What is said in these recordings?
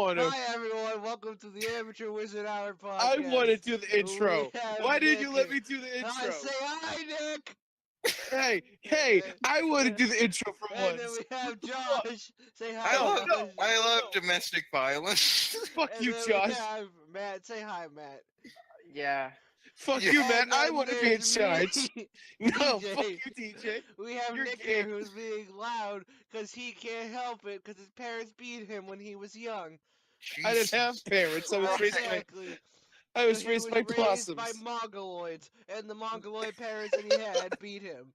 want to. Hi everyone, welcome to the Amateur Wizard Hour podcast. I want to do the intro. Why didn't you let Nick me do the intro? Say hi, Nick. Hey! I want to do the intro for And once. then we have Josh. Say hi, No, Josh. I love domestic violence. Fuck And you, then Josh. we have Matt. Say hi, Matt. Yeah. Fuck Yeah. you, Matt. And I then want to be in there's charge. me, No, DJ. fuck you, DJ. We have You're Nick gay. here who's being loud because he can't help it because his parents beat him when he was young. I didn't have Jesus. parents. I was raised by Exactly. I was He raised by possums. by Mongoloids, and the Mongoloid parents that he had beat him.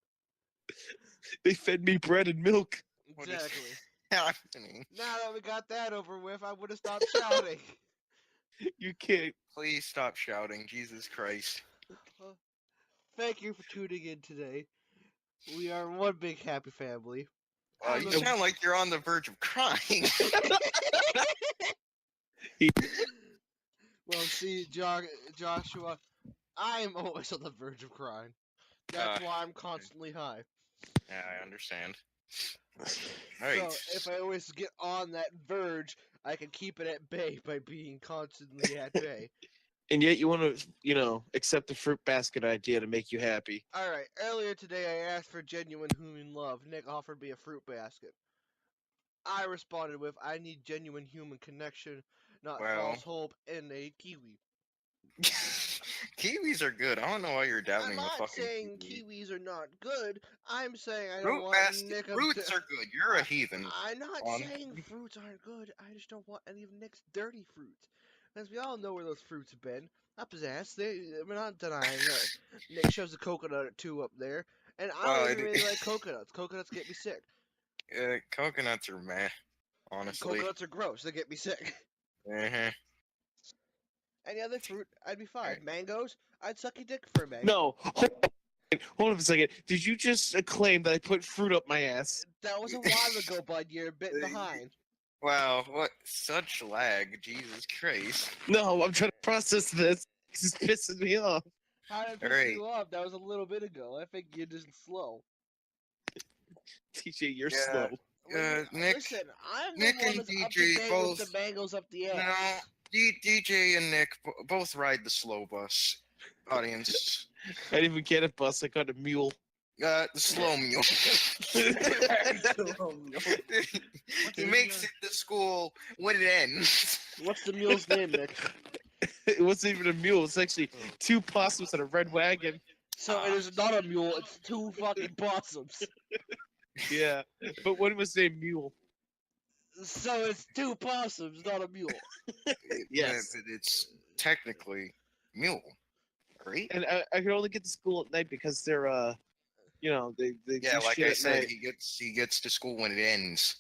They fed me bread and milk. What is Exactly. happening? Now that we got that over with, I would have stopped shouting. You can't. Please stop shouting, Jesus Christ. Thank you for tuning in today. We are one big happy family. You sound like you're on the verge of crying. Well, see, Joshua, I am always on the verge of crying. That's why I'm constantly high. Yeah, I understand. Alright. So if I always get on that verge, I can keep it at bay by being constantly at bay. And yet you want to, accept the fruit basket idea to make you happy. Alright, earlier today I asked for genuine human love. Nick offered me a fruit basket. I responded with, I need genuine human connection, not false hope, and a kiwi. Kiwis are good. I don't know why you're doubting I'm the not fucking saying kiwi. kiwis are not good. I'm saying I don't Fruit want basket. Nick Fruits are good. You're a heathen. I'm not on- saying fruits aren't good. I just don't want any of Nick's dirty fruits. Because we all know where those fruits have been. Up his ass. We're not denying that. Nick shoves a coconut or two up there. And I don't even really like coconuts. Coconuts get me sick. Coconuts are meh, honestly. Coconuts are gross. They get me sick. Uh-huh. Any other fruit, I'd be fine. Mangoes, I'd suck your dick for a mango. No. Hold on a second. Did you just claim that I put fruit up my ass? That was a while ago, bud. You're a bit behind. Wow, what such lag, Jesus Christ. No, I'm trying to process this. This is pissing me off. How did I piss Alright. you off? That was a little bit ago. I think you're just slow. TJ, you're Yeah. slow. Nick, Listen, I'm Nick the one and that's up DJ to date with both- the mangoes up the no, ass. DJ and Nick both ride the slow bus. Audience, I didn't even get a bus. I got a mule. the slow mule. He makes it to school when it ends. What's the mule's name, Nick? It wasn't even a mule. It's actually two possums and a red wagon. So it is not a mule. It's two fucking possums. Yeah, but one was named Mule. So it's two possums, not a mule. Yes. But it's technically mule, right? And I could only get to school at night because they're they Yeah, do like shit I at said, night. he gets to school when it ends.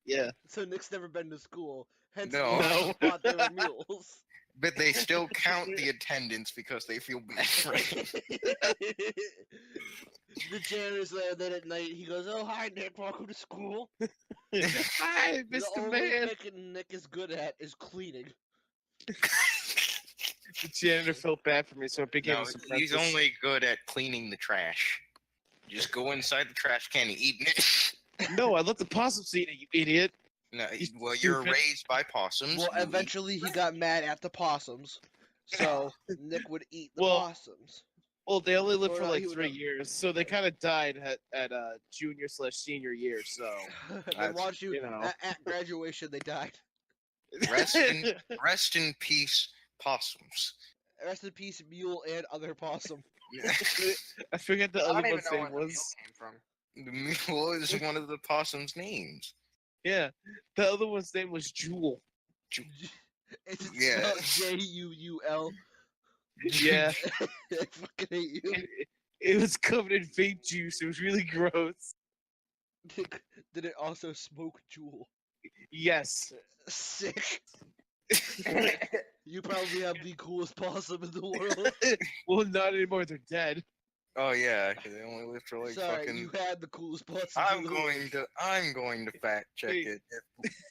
Yeah. So Nick's never been to school. Hence No. he thought they were mules. But they still count the attendance because they feel bad for him. The janitor's there. Then at night he goes, "Oh hi Nick, welcome to school." Hi, The Mr. only Man. thing Nick is good at is cleaning. The janitor felt bad for me, so I became No, his he's apprentice. only good at cleaning the trash. Just go inside the trash can and eating it. No, I let the possums eat it, you idiot. No, You well, you're stupid. raised by possums. Well, you eat- eventually he got mad at the possums, so Nick would eat the Well, possums. Well, they only lived Or for no, like he would 3 have- years, so they kind of died at junior/senior year. So Then That's- watch you, you know. at graduation they died. rest in peace, possums. Rest in peace, mule and other possum. I forget the I don't other even one's know name where the mule was. came from. The mule is one of the possums' names. Yeah, the other one's name was Jewel. It's Yeah. spelled Juul. Yeah, I fucking hate you. it was covered in vape juice. It was really gross. Did it also smoke Juul? Yes. Sick. You probably have the coolest possum in the world. Well, not anymore. They're dead. Oh yeah, 'cause they only live for like Sorry, fucking. you had the coolest possum. I'm in the world. going to fact check Wait. it.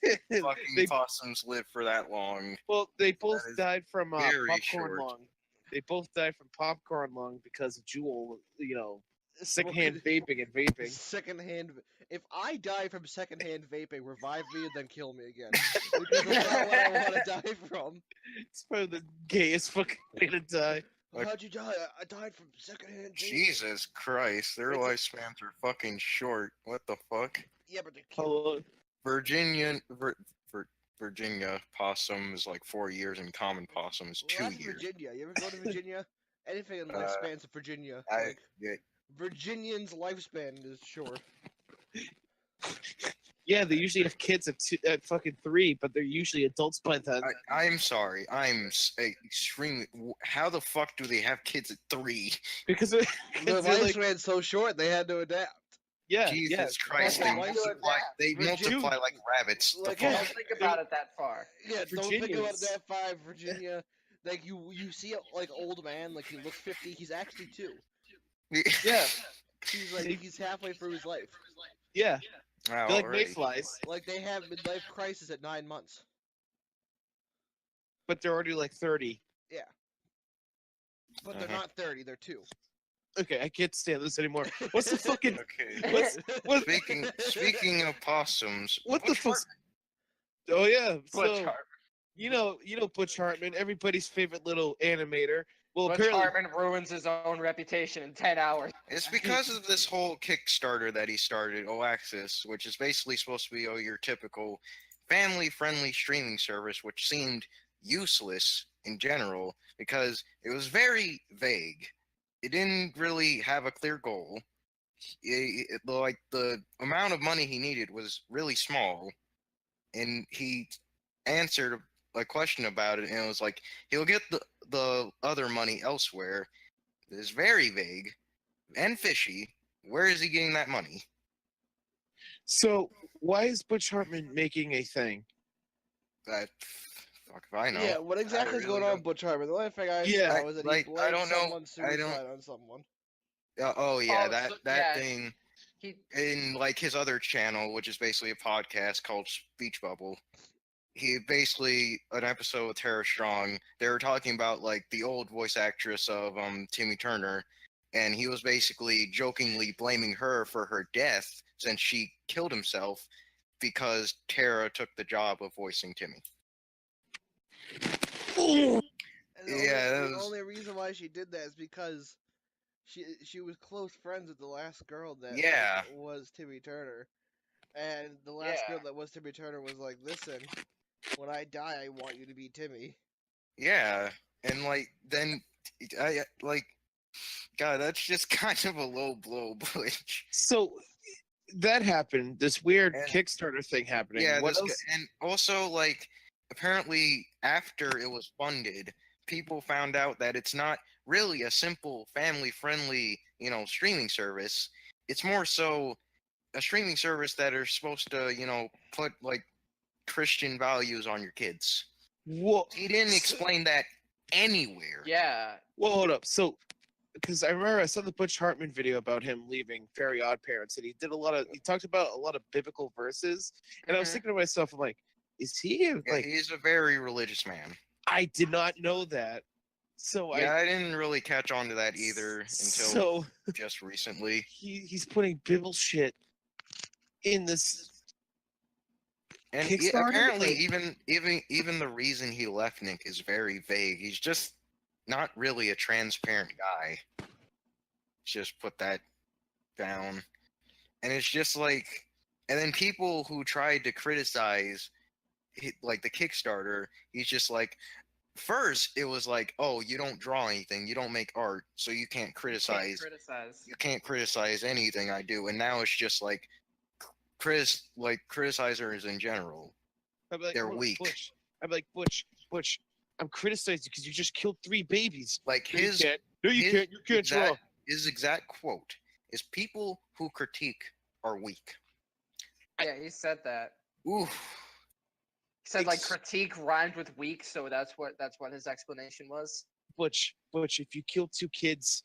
If fucking They- possums live for that long. Well, they both is died from very popcorn short. lung. They both died from popcorn lung because of Jewel. Smoking- Secondhand vaping and vaping. Secondhand, if I die from secondhand vaping, revive me and then kill me again. Because that's not what I want to die from. It's probably the gayest fucking way to die. Like- How'd you die? I died from secondhand vaping. Jesus Christ, their It's a- lifespans are fucking short. What the fuck? Yeah, but they How kill. long? Virginia possum is like 4 years, and common possum is Well, 2 that's years. Virginia. You ever go to Virginia? Anything in lifespans of Virginia. I yeah, Virginians' lifespan is short. Yeah, they usually have kids at fucking 3, but they're usually adults by then. I'm sorry. Extremely. How the fuck do they have kids at 3? Because Their they're like, lifespan's so short, they had to adapt. yeah, Jesus Christ! They That's how you multiply. adapt. They Virginia- multiply like rabbits. The Like, fuck? Don't think about it that far. Yeah, don't think about Virginians. that 5, Virginia. Like, you see a, like, old man, like, he looks 50, he's actually 2. yeah, He's halfway through his life. yeah. Wow, They're like already. mayflies, Like, they have midlife crisis at 9 months. but they're already like 30. But they're Uh-huh. not 30, they're 2. Okay, I can't stand this anymore. What's the fucking Okay. what? Speaking of possums, What the Butch fuck? Oh yeah, Butch so Hartman. you know Butch Hartman, everybody's favorite little animator. Well, Butch apparently, Hartman ruins his own reputation in 10 hours. It's because of this whole Kickstarter that he started, Oaxis, which is basically supposed to be your typical family-friendly streaming service, which seemed useless in general because it was very vague. It didn't really have a clear goal. Like the amount of money he needed was really small, and he answered a question about it, and it was like he'll get the other money elsewhere. It's very vague and fishy. Where is he getting that money? so why is Butch Hartman making a thing? That fuck if I know. Yeah, what exactly is really going on don't- with Butch Hartman? The only thing I Yeah, saw was that like, he I blamed don't know- someone's I don't- suicide on someone. Oh yeah, Oh, that so- that yeah. thing He in like his other channel, which is basically a podcast called Speech Bubble. He basically an episode with Tara Strong. They were talking about like the old voice actress of Timmy Turner, and he was basically jokingly blaming her for her death since she killed himself because Tara took the job of voicing Timmy. And Yeah, that the was- only reason why she did that is because she was close friends with the last girl that Yeah. was Timmy Turner, and the last Yeah. girl that was Timmy Turner was like, "Listen, when I die, I want you to be Timmy." Yeah, and like then I like God, that's just kind of a low blow, Butch. So that happened. This weird And- Kickstarter thing happening. Yeah, what else? and also like apparently after it was funded, people found out that it's not really a simple family-friendly, streaming service. It's more so a streaming service that are supposed to, put like Christian values on your kids. Whoa. He didn't explain that anywhere. yeah. Well, hold up. So, because I remember I saw the Butch Hartman video about him leaving Very Odd Parents, and he talked about a lot of biblical verses, and I was Mhm. thinking to myself, I'm like, is he Yeah, like? he's a very religious man. I did not know that. So Yeah, I didn't really catch on to that either until So just recently. he's putting biblical shit in this. And Kickstarter? apparently, Like- even the reason he left Nick is very vague. He's just not really a transparent guy. Just put that down, and it's just like, and then people who tried to criticize, like the Kickstarter, he's just like, first it was like, oh, you don't draw anything, you don't make art, so you can't criticize. Criticize. You can't criticize anything I do, and now it's just like criticizers in general. I'd be like, They're "Look, weak." Butch. I'd be like, Butch, I'm criticizing you because you just killed 3 babies. Like No, you his can't. No, you his can't. You can't draw. his exact quote is, "People who critique are weak." Yeah, he said that. Oof. He said like Ex- critique rhymed with weak, so that's what his explanation was. Butch, if you kill 2 kids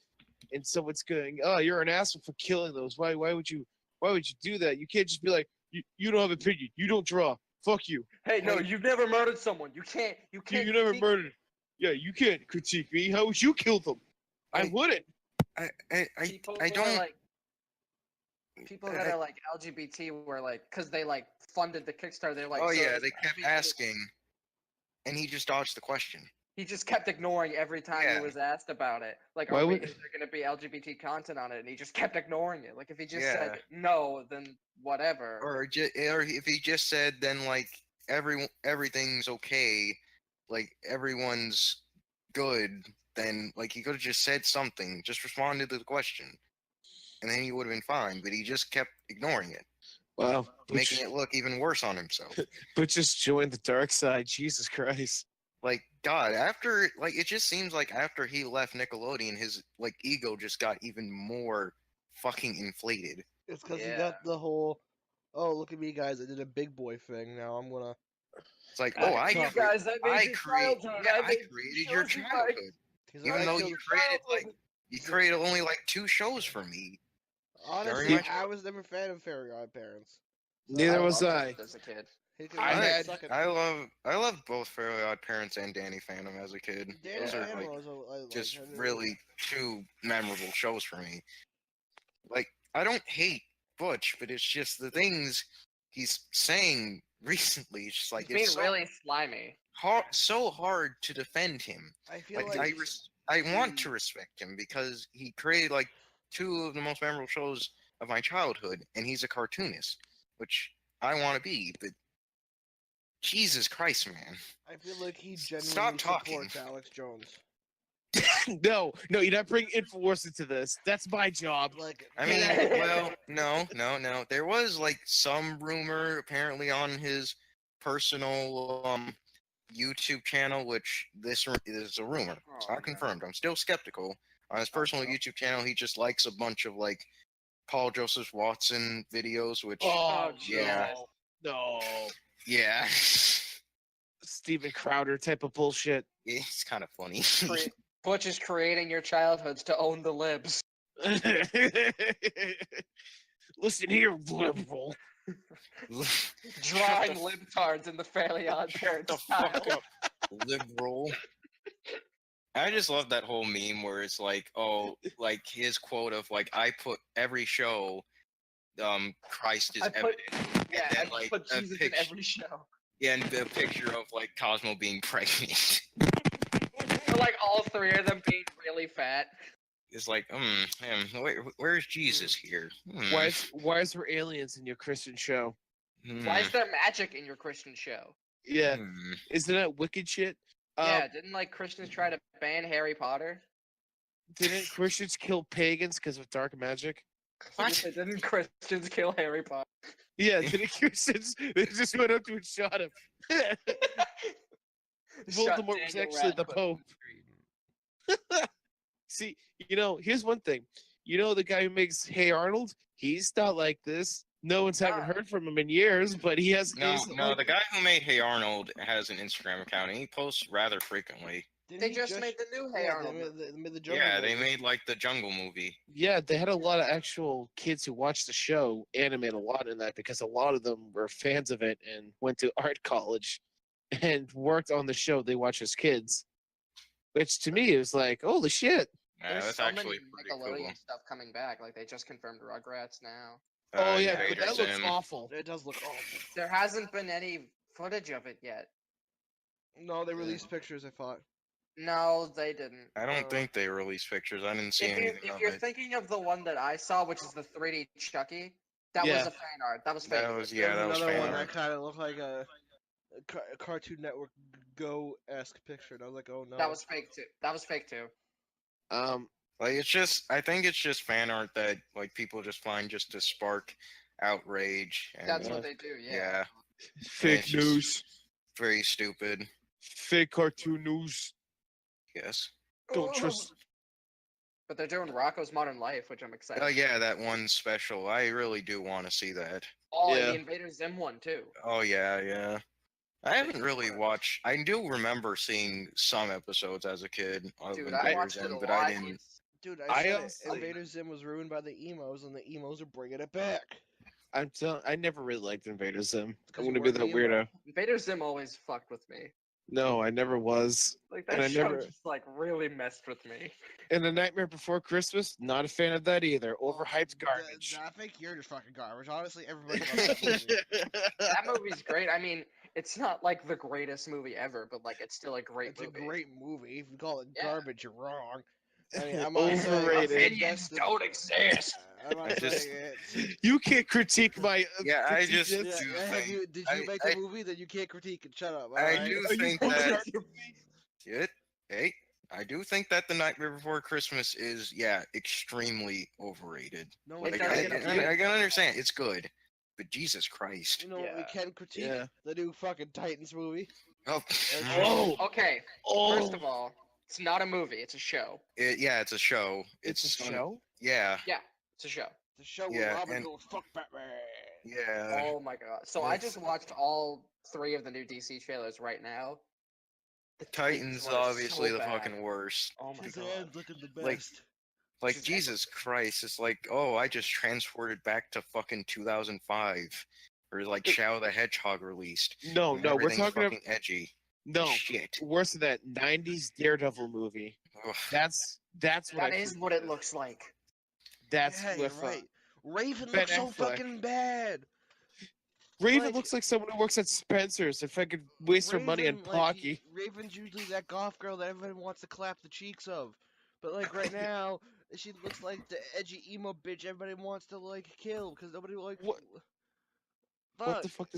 and someone's going, oh, you're an asshole for killing those. Why would you do that? You can't just be like, you don't have an opinion. You don't draw. Fuck you. Hey, no, Hey. you've never murdered someone. You can't. You can't. You never critique- murdered. Yeah, you can't critique me. How would you kill them? I Hey, wouldn't. I People I who are don't like, people that are like LGBT were like, because they like funded the Kickstarter. They're like, oh so yeah, is they there kept gonna be any-" asking, and he just dodged the question. He just kept ignoring every time Yeah. he was asked about it. Like, Why would- is there going to be LGBT content on it? And he just kept ignoring it. Like, if he just Yeah. said no, then whatever. Or if he just said then like everything's okay, like everyone's good, then like he could have just said something, just responded to the question, and then he would have been fine. But he just kept ignoring it, Wow. making it look even worse on himself. But just join the dark side. Jesus Christ. Like God, after like it just seems like after he left Nickelodeon, his like ego just got even more fucking inflated. It's because he Yeah. got the whole, oh, look at me, guys, I did a big boy thing. Now I'm gonna. It's like, Look oh, at you guys, I made your childhood. I made created your shows you childhood. He's like, Even I though killed- you created only like 2 shows for me. honestly, much- I was never a fan of Fairy Odd Parents. So Neither I was loved I. it as a kid. he could I really had- suck it. I love both Fairly Odd Parents and Danny Phantom as a kid. Danny Those are Phantom like was just I didn't- really 2 memorable shows for me. Like I don't hate Butch, but it's just the things he's saying recently. It's just like He's being it's so really slimy. so hard to defend him. I feel Like like I want to respect him because he created like 2 of the most memorable shows of my childhood, and he's a cartoonist, which I want to be. But Jesus Christ, man! I feel like he genuinely Stop talking. supports Alex Jones. No, you're not bringing Infowars into this. That's my job. Like, I mean, well, no. There was like some rumor apparently on his personal YouTube channel, which this is a rumor. It's Oh, not confirmed. I'm still skeptical. On his personal YouTube channel, he just likes a bunch of like Paul Joseph Watson videos, which Oh, yeah. No. yeah, Steven Crowder type of bullshit. it's kind of funny. Butch is creating your childhoods to own the libs. Listen here, liberal. Drawing libtards in the Fairly Odd Parents style. Liberal. I just love that whole meme where it's like, oh, like his quote of like, I put every show, Christ is I put- evident. Yeah, then, and like, put a Jesus in picture- every show. Yeah, and the picture of like Cosmo being pregnant. Or like all 3 of them being really fat. It's like, where's Jesus here? Why is there aliens in your Christian show? Why is there magic in your Christian show? Yeah, isn't that wicked shit? Yeah, didn't like Christians try to ban Harry Potter? Didn't Christians kill pagans because of dark magic? What? Didn't Christians kill Harry Potter? Yeah, didn't Christians? They just went up to and shot him. Shot Voldemort was Daniel actually the Radcliffe. Pope. See, here's one thing. The guy who makes Hey Arnold? He's not like this. No one's haven't heard from him in years, but he has. No, he's no, like- the guy who made Hey Arnold has an Instagram account and he posts rather frequently. didn't They he just made the new Hey yeah, Arnold. They made the Jungle Yeah, they movie. made like the Jungle movie. Yeah, they had a lot of actual kids who watched the show animate a lot in that because a lot of them were fans of it and went to art college and worked on the show they watched as kids. Which to me is like, holy shit. Yeah, There's that's so actually many pretty Nickelodeon cool. stuff coming back. Like they just confirmed Rugrats now. Oh yeah, but Invader that looks Zim. awful. It does look awful. There hasn't been any footage of it yet. No, they released pictures, I thought. No, they didn't. I don't think they released pictures. I didn't see anything If of you're it. thinking of the one that I saw, which is the 3D Chucky, that Yeah. was a fan art. That was fake. That was There that was another fan one art. that kind of looked like a Cartoon Network Go-esque picture, and I was like, oh no. That was fake too. That was fake too. Like I think it's just fan art that like people just find just to spark outrage. And, That's what they do. Yeah. yeah, Fake it's just- news. very stupid. Fake cartoon news. Yes. Don't trust. But they're doing Rocco's Modern Life, which I'm excited. Oh yeah, that one special. I really do want to see that. Oh, Yeah. and the Invader Zim one too. Oh yeah. I haven't really watched. I do remember seeing some episodes as a kid of Dude, I Invader watched it Zim, a but lot. I didn't. Dude, I I said honestly- Invader Zim was ruined by the emos, and the emos are bringing it back. I never really liked Invader Zim. I'm 'Cause gonna you be weren't that an emo. weirdo. Invader Zim always fucked with me. No, I never was. Like And that I show never. just like really messed with me. And The Nightmare Before Christmas, not a fan of that either. Oh, Overhyped garbage. I think you're just fucking garbage. Honestly, everybody loves that movie. That movie's great. I mean, it's not like the greatest movie ever, but like it's still a great It's movie. a great movie. If you call it Yeah. garbage, you're wrong. I mean, I'm not saying Overrated. it's the Opinions best don't exist. I'm not I just- saying it's. You can't critique my. Yeah, I critique just- this. Yeah, do have think- you? Did you I- make the movie? Then you can't critique it. Shut up. I alright? do Are you think Butch that- Hartman? I do think that The Nightmare Before Christmas is extremely overrated. No, It we Like does can. get I can understand it's good, but Jesus Christ. You know what we Yeah. can critique? Yeah. The new fucking Titans movie. Oh, Oh, Okay, oh. first of all, it's not a movie; it's a show. it's a show. It's a show. Yeah, It's a show. The show Yeah, where Robin and- goes fuck Batman. yeah. Oh my god! So I just watched all 3 of the new DC trailers right now. The Titans are obviously so the bad. fucking worst. Oh my His god! hand's looking the Like- best. Like Just- Jesus Christ, it's like, oh, I just transported back to fucking 2005, or like Shadow the Hedgehog released. No, and no, we're everything's talking. fucking edgy. No, Shit. worse than that. '90s Daredevil movie. Ugh. That's what. That is what it looks like. That's Yeah, you're with right. Raven Ben looks so Affleck. fucking bad. Raven Like- looks like someone who works at Spencer's. If I could waste her money on Raven, Pocky. Raven's usually that goth girl that everyone wants to clap the cheeks of. But like right now, she looks like the edgy emo bitch everybody wants to like kill because nobody like. What- Fuck. What the fuck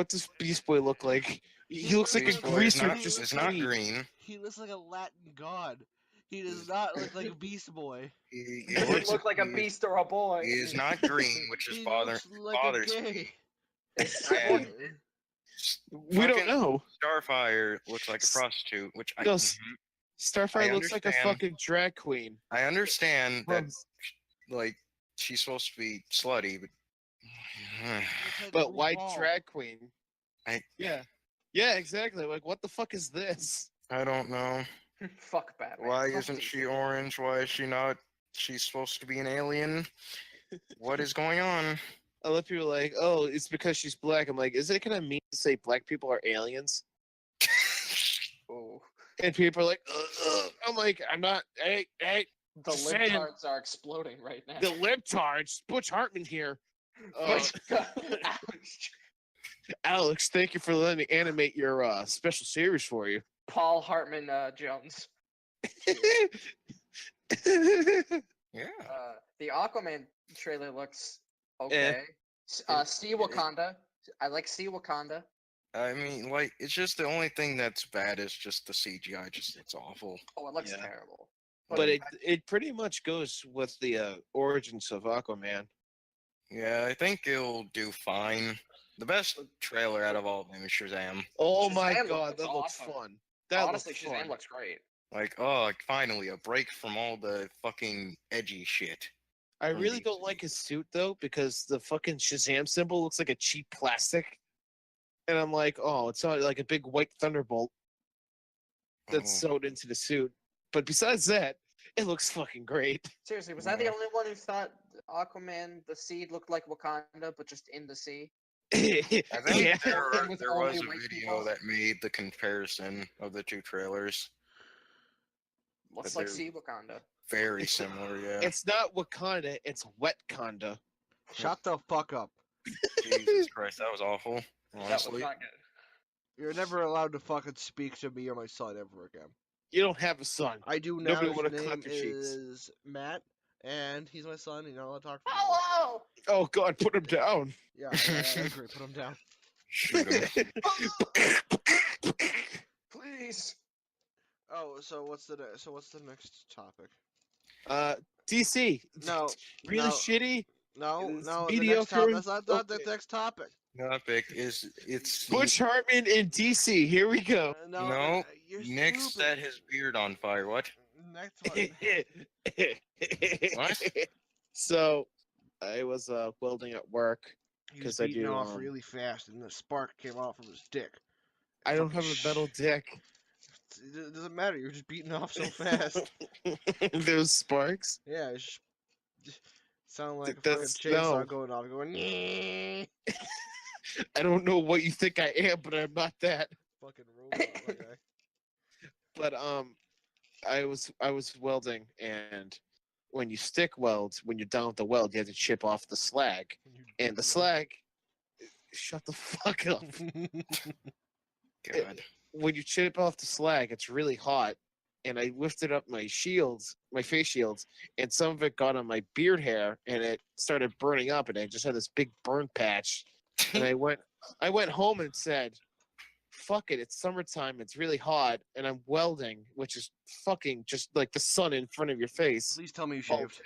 does Beast Boy look like? He looks like a Beast Boy is greaser. not, just is not clean. green. He looks like a Latin god. He does not look like a Beast Boy. He It looks look like a he- beast or a boy. He is not green, which is He bothers looks like bothers a me. gay. And We don't fucking know. Starfire looks like a prostitute, which No, I Starfire I looks like a understand. fucking drag queen. I understand that Well, like she's supposed to be slutty, but Looks like But white RuPaul. drag queen. I- Yeah, exactly. Like, what the fuck is this? I don't know. Fuck Batman. Why Fuck isn't DC. she orange? Why is she not? She's supposed to be an alien. What is going on? I love people like, oh, it's because she's black. I'm like, is it gonna mean to say black people are aliens? Oh. And people are like, I'm like, I'm not. Hey, The Just saying. libtards are exploding right now. the libtards. Butch Hartman here. Ouch. Alex, thank you for letting me animate your special series for you. Paul Hartman Jones. Yeah. The Aquaman trailer looks okay. See Wakanda. I like See Wakanda. I mean, like, it's just the only thing that's bad is just the CGI. Just it's awful. Oh, it looks Yeah. terrible. But it pretty much goes with the origins of Aquaman. Yeah, I think it'll do fine. The best trailer out of all of them is Shazam. Oh Shazam my looks god, that looks awesome. fun. That honestly, looks Shazam fun. looks great. Like, oh, like, finally a break from all the fucking edgy shit. I from really DC. don't like his suit though, because the fucking Shazam symbol looks like a cheap plastic. And I'm like, oh, it's not like a big white thunderbolt that's Oh. sewed into the suit. But besides that, it looks fucking great. Seriously, was I the Yeah. only one who thought Aquaman, the seed, looked like Wakanda, but just in the sea? I think yeah. there, With there was only a white video people. that made the comparison of the two trailers. Looks But like they're- Sea Wakanda. Very similar, yeah. It's not Wakanda, it's Wetconda. Shut the fuck up. Jesus Christ, that was awful. That was Honestly, not good. You're never allowed to fucking speak to me or my son ever again. You don't have a son. I do now. Nobody His wanna name clap your cheeks. is Matt, and he's my son. You're not allowed to talk to me. Hello! Oh god, put him down. Yeah, I agree. Put him down. shoot him. Please. Oh, so what's the next topic? DC. No, Really no. shitty. No, It's no. mediocre. That's not the Okay. next topic. Topic is it's Butch Hartman in DC. Here we go. No, No, you're Nick stupid. set his beard on fire. What? Next one. What? So, I was welding at work. He was 'Cause I beating do, off really fast, and the spark came off from his dick. I don't have a metal dick. It doesn't matter. You're just beating off so fast. There's sparks. Yeah, it's just sound like a fucking That's- chainsaw no. going off, going. "Nyeh." I don't know what you think I am, but I'm not that. fucking robot, my guy. But I was welding, and when you stick weld, when you're done with the weld, you have to chip off the slag, and the slag. Shut the fuck up. God. When you chip off the slag, it's really hot, and I lifted up my shields, my face shields, and some of it got on my beard hair, and it started burning up, and I just had this big burn patch. And I went home and said, "Fuck it, it's summertime, it's really hot, and I'm welding, which is fucking just like the sun in front of your face." Please tell me you shaved. Okay.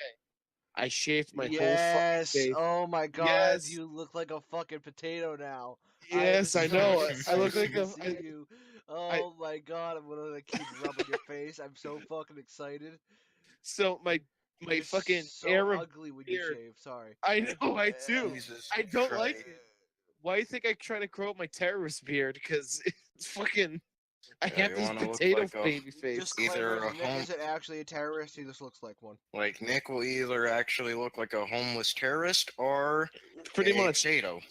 I shaved my whole Yes. fucking face. Oh my god, Yes. you look like a fucking potato now. Yes, I know. I look like to see you. Oh my god, I'm gonna keep rubbing your face. I'm so fucking excited. So my You're fucking so Arab ugly when beard. you shave. Sorry. I know, I do. Jesus I don't like Christ. it. Why do you think I try to grow up my terrorist beard? Because it's fucking. I Yeah, have you this wanna look potato like a- baby face. Either Disclaimer, a Nick home- isn't actually a terrorist. He just looks like one. Like Nick will either actually look like a homeless terrorist or Pretty a much. potato.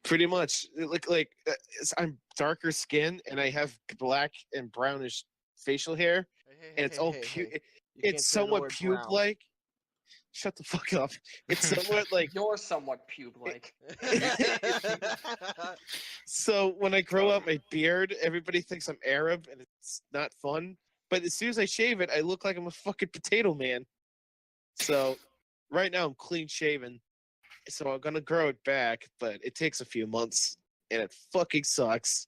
Pretty much. Like I'm darker skin and I have black and brownish facial hair, and it's all it's somewhat pube-like. Shut the fuck up. It's somewhat like You're somewhat pube-like. So when I grow out my beard, everybody thinks I'm Arab, and it's not fun. But as soon as I shave it, I look like I'm a fucking potato man. So right now I'm clean shaven. So I'm gonna grow it back, but it takes a few months, and it fucking sucks.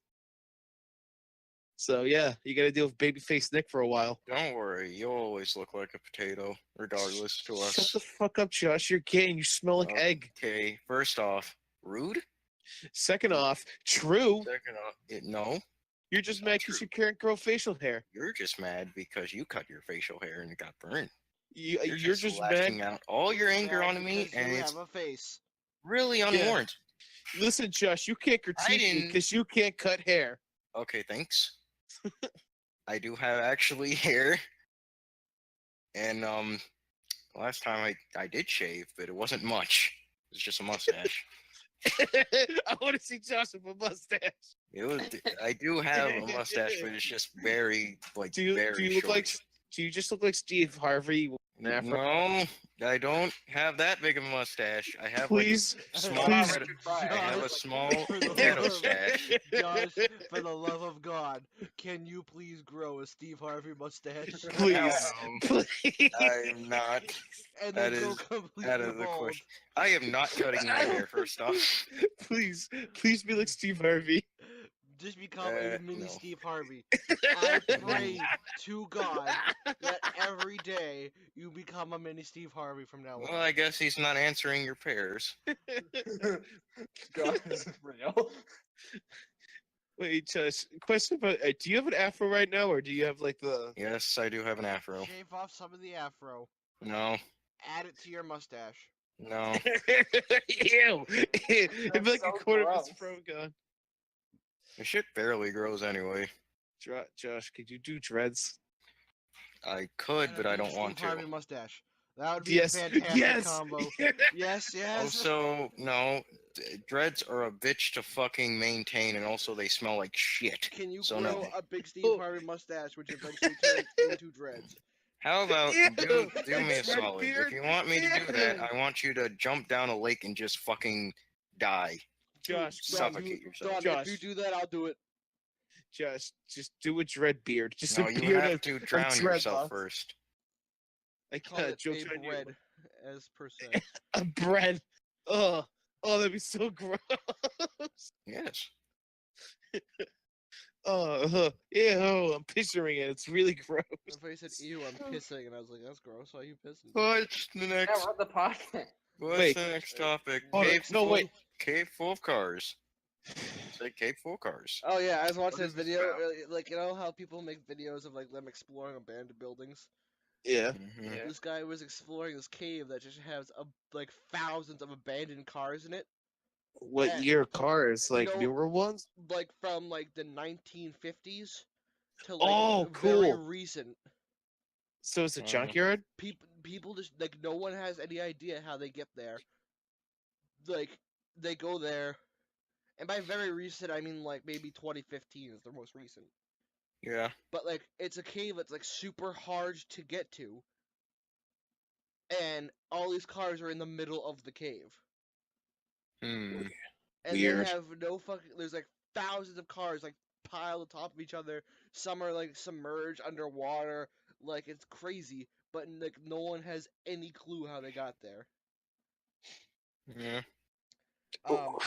So yeah, you gotta deal with babyface Nick for a while. Don't worry, you'll always look like a potato, regardless to Shut us. the fuck up, Josh. You're gay and you smell like egg. Okay, first off, rude. Second off, true. Second off, no. You're just Not mad because true. you can't grow facial hair. You're just mad because you cut your facial hair and it got burned. You're just lashing mad. out all your anger Mad onto me, because and you it's have a face. really unwarranted. Listen, Josh, you can't critique me didn't- because you can't cut hair. Okay, thanks. I do have actually hair, and last time I did shave, but it wasn't much. It was just a mustache. I want to see Josh with a mustache. It was. I do have a mustache, but it's just very Do you very look short. like? Do you just look like Steve Harvey? with an afro? No, I don't have that big of a mustache. I have Please, like a small. please. Richard Pryor. I have a Josh, small for the potato love- stash. Josh, for the love of God, can you please grow a Steve Harvey mustache? Please, please. I'm not. And That then go is completely out of the bald. question. I am not cutting my hair. First off, Please be like Steve Harvey. Just become a mini no. Steve Harvey. I pray to God that every day you become a mini Steve Harvey from now well, on. I guess he's not answering your prayers. God, this is real. Wait, Josh. Question about: do you have an afro right now, or do you have like the? Yes, I do have an afro. Shave off some of the afro. No, Add it to your mustache. no. Ew! It'd be That's like so a quarter gross. of his pro gun. The shit barely grows anyway. Josh, could you do dreads? I could, And but a I big don't want Steve Harvey to. mustache. That would be Yes, a fantastic yes. combo. Yes, yes. Also, no, dreads are a bitch to fucking maintain, and also they smell like shit. Can you So grow no. a big Steve Harvey mustache, which eventually turns into dreads? How about Ew, do me a dread solid? beard? If you want me to do that, Ew. I want you to jump down a lake and just fucking die. Josh, Suffocate yourself. Don, if you Josh. do that, I'll do it. just do a dread beard. Just No, a you beard have of to drown yourself dreadlocks. first. Like Call it jokes a on you. bread, as per se. A bread. Oh, that'd be so gross. Yes. Ew, I'm picturing it. It's really gross. If I said ew, I'm pissing, and I was like, that's gross. Why are you pissing? What's the Yeah, next? we're on the podcast. What's Wait. the next topic? Hold on, Cave no, full, wait. Cave full of cars. Say cave full of cars. Oh yeah, I was watching What this is this video. about? Like, you know how people make videos of like them exploring abandoned buildings? Yeah. Mhm. Yeah. This guy was exploring this cave that just has like thousands of abandoned cars in it, What Yeah. year cars? Like No. newer ones? like from like the 1950s to like Oh, very cool. recent. So it's a Uh, junkyard? People just like no one has any idea how they get there. Like they go there, And by very recent, I mean like maybe 2015 is the most recent. Yeah. But like it's a cave that's like super hard to get to, and all these cars are in the middle of the cave. Hmm. And Weird. they have no fucking. There's like thousands of cars like piled on top of each other. Some are like submerged underwater. Like it's crazy, but like no one has any clue how they got there. Yeah. Um,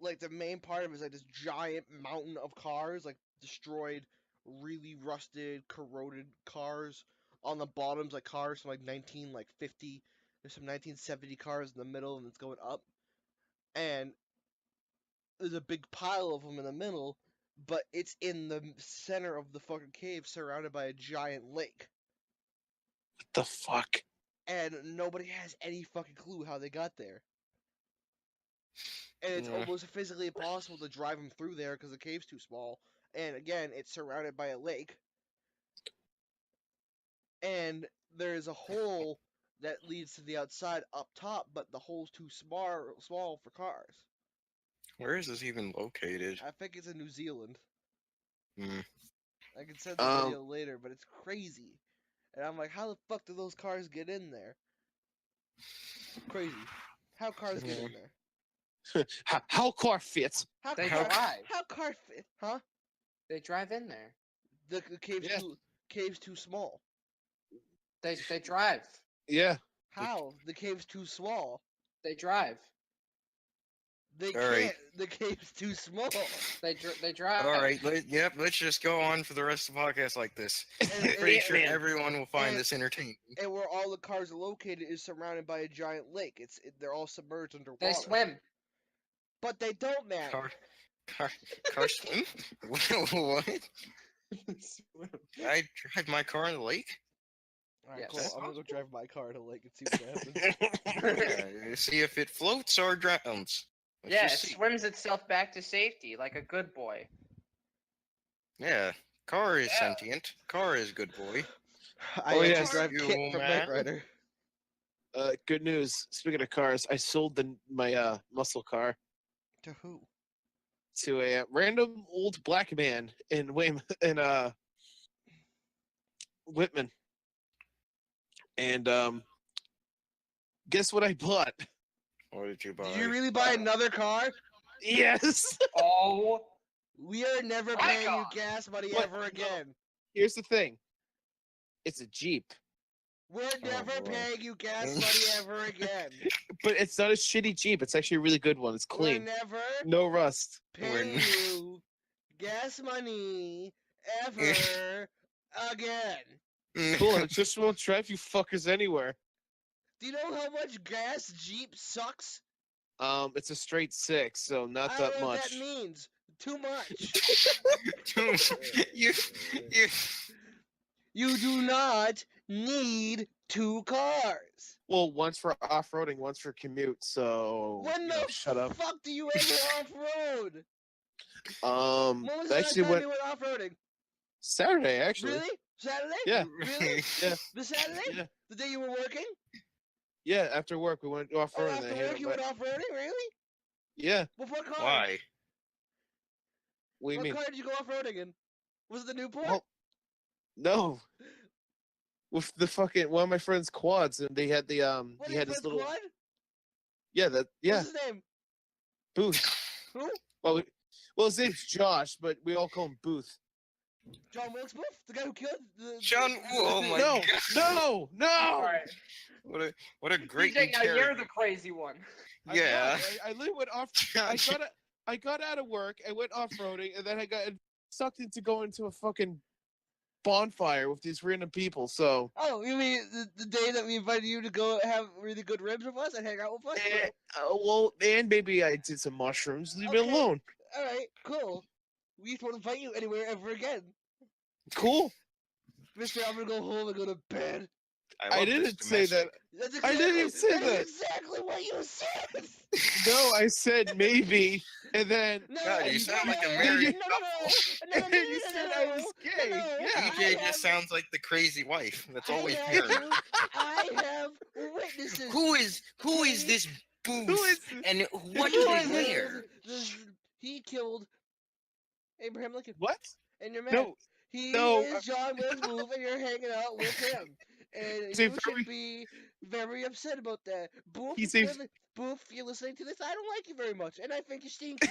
like the main part of it is like this giant mountain of cars, like destroyed, really rusted, corroded cars. On the bottoms, like cars from like 1950. There's some 1970 cars in the middle, and it's going up. And there's a big pile of them in the middle, but it's in the center of the fucking cave, surrounded by a giant lake. What the fuck? And nobody has any fucking clue how they got there. And it's Yeah. almost physically impossible to drive them through there because the cave's too small. And again, it's surrounded by a lake. And there's a hole that leads to the outside up top, but the hole's too small for cars. Where is this even located? I think it's in New Zealand. Hmm. I can send the video later, but it's crazy. And I'm like, how the fuck do those cars get in there? Crazy. How cars get in there? How car fits? How They car, drive. How car fit? Huh? They drive in there. The cave's Yeah. cave's too small. They drive. Yeah. How? The cave's too small. They drive. They All can't. right. The cave's too small. They drive. All right. Let's just go on for the rest of the podcast like this. And, Pretty sure man. everyone will find and- this entertaining. and where all the cars are located is surrounded by a giant lake. They're all submerged underwater. They swim. But they don't, man. Car swim? What? I drive my car in the lake? Alright, Yes. cool. I'm gonna go drive my car to the lake and see what happens. Yeah, see if it floats or drowns. Let's Yeah, it just see. swims itself back to safety like a good boy. Yeah, car is Yeah. sentient. Car is good boy. I Oh, actually yes. drive You, Kit from Knight man. Rider. Good news. Speaking of cars, I sold my muscle car To who? to a random old black man in Whitman. And guess what I bought? What did you buy? Did you really buy another car? Yes. Oh, We are never My paying you God. gas money What? ever No. again. Here's the thing. It's a Jeep, We're never boy. paying you gas money ever again. but it's not a shitty Jeep. It's actually a really good one. It's We're clean, never no rust. paying We're- you gas money ever again. Cool. It just won't drive you fuckers anywhere. Do you know how much gas Jeep sucks? It's a straight 6, so not I that don't know much. what that means. Too much. you, You do not need 2 cars. Well, one's for off-roading, one's for commute. So When you the know, shut up. fuck do you ever off-road? When was the last Actually time went you went off-roading? Saturday. Actually, Really? Saturday? Yeah. Really? Yeah. The Saturday? Yeah. The day you were working? yeah. After work, we went Oh, off-roading. after and I hit work it you by- went off-roading? Really? Yeah. What car? Why? What do you What mean? car did you go off-roading in? Was it the Newport? Well, no. With the fucking one of my friends' quads, and they had the what he had his his little quad? yeah What's his name? Booth. Who? Well, his name's Josh, but we all call him Booth. John Wilkes Booth? The guy who killed the John- oh my no, God. no, all no. right. What a great DJ, now you're interrogation. the crazy one. I'm Yeah. not. I literally went off. I got out of work. I went off roading, and then I got sucked into going to a fucking bonfire with these random people. So, Oh, you mean the day that we invited you to go have really good ribs with us and hang out with us? well, and maybe I did some mushrooms. Leave me Okay. alone. All right, cool. We just won't invite you anywhere ever again. Cool. Mister, I'm gonna go home and go to bed. I love this didn't say that. domestic. That's I exactly, didn't say that is that. exactly what you said. No, I said maybe, and then No, God, you no, sound no, like a no, married no, no, no, no, no, you no, said no, I no, was no, gay. no, Yeah. DJ I just sounds like the crazy wife. That's always I married. I have witnesses. Who is this booth? Who is And what Who do is they this? wear? This He killed Abraham Lincoln. What? And you're mad. No. He No. is John Will's move, and you're hanging out with him. And He's a you very- should be very upset about that. Boof, He's if a- you're Boof, if you're listening to this, I don't like you very much, and I think you're stinky.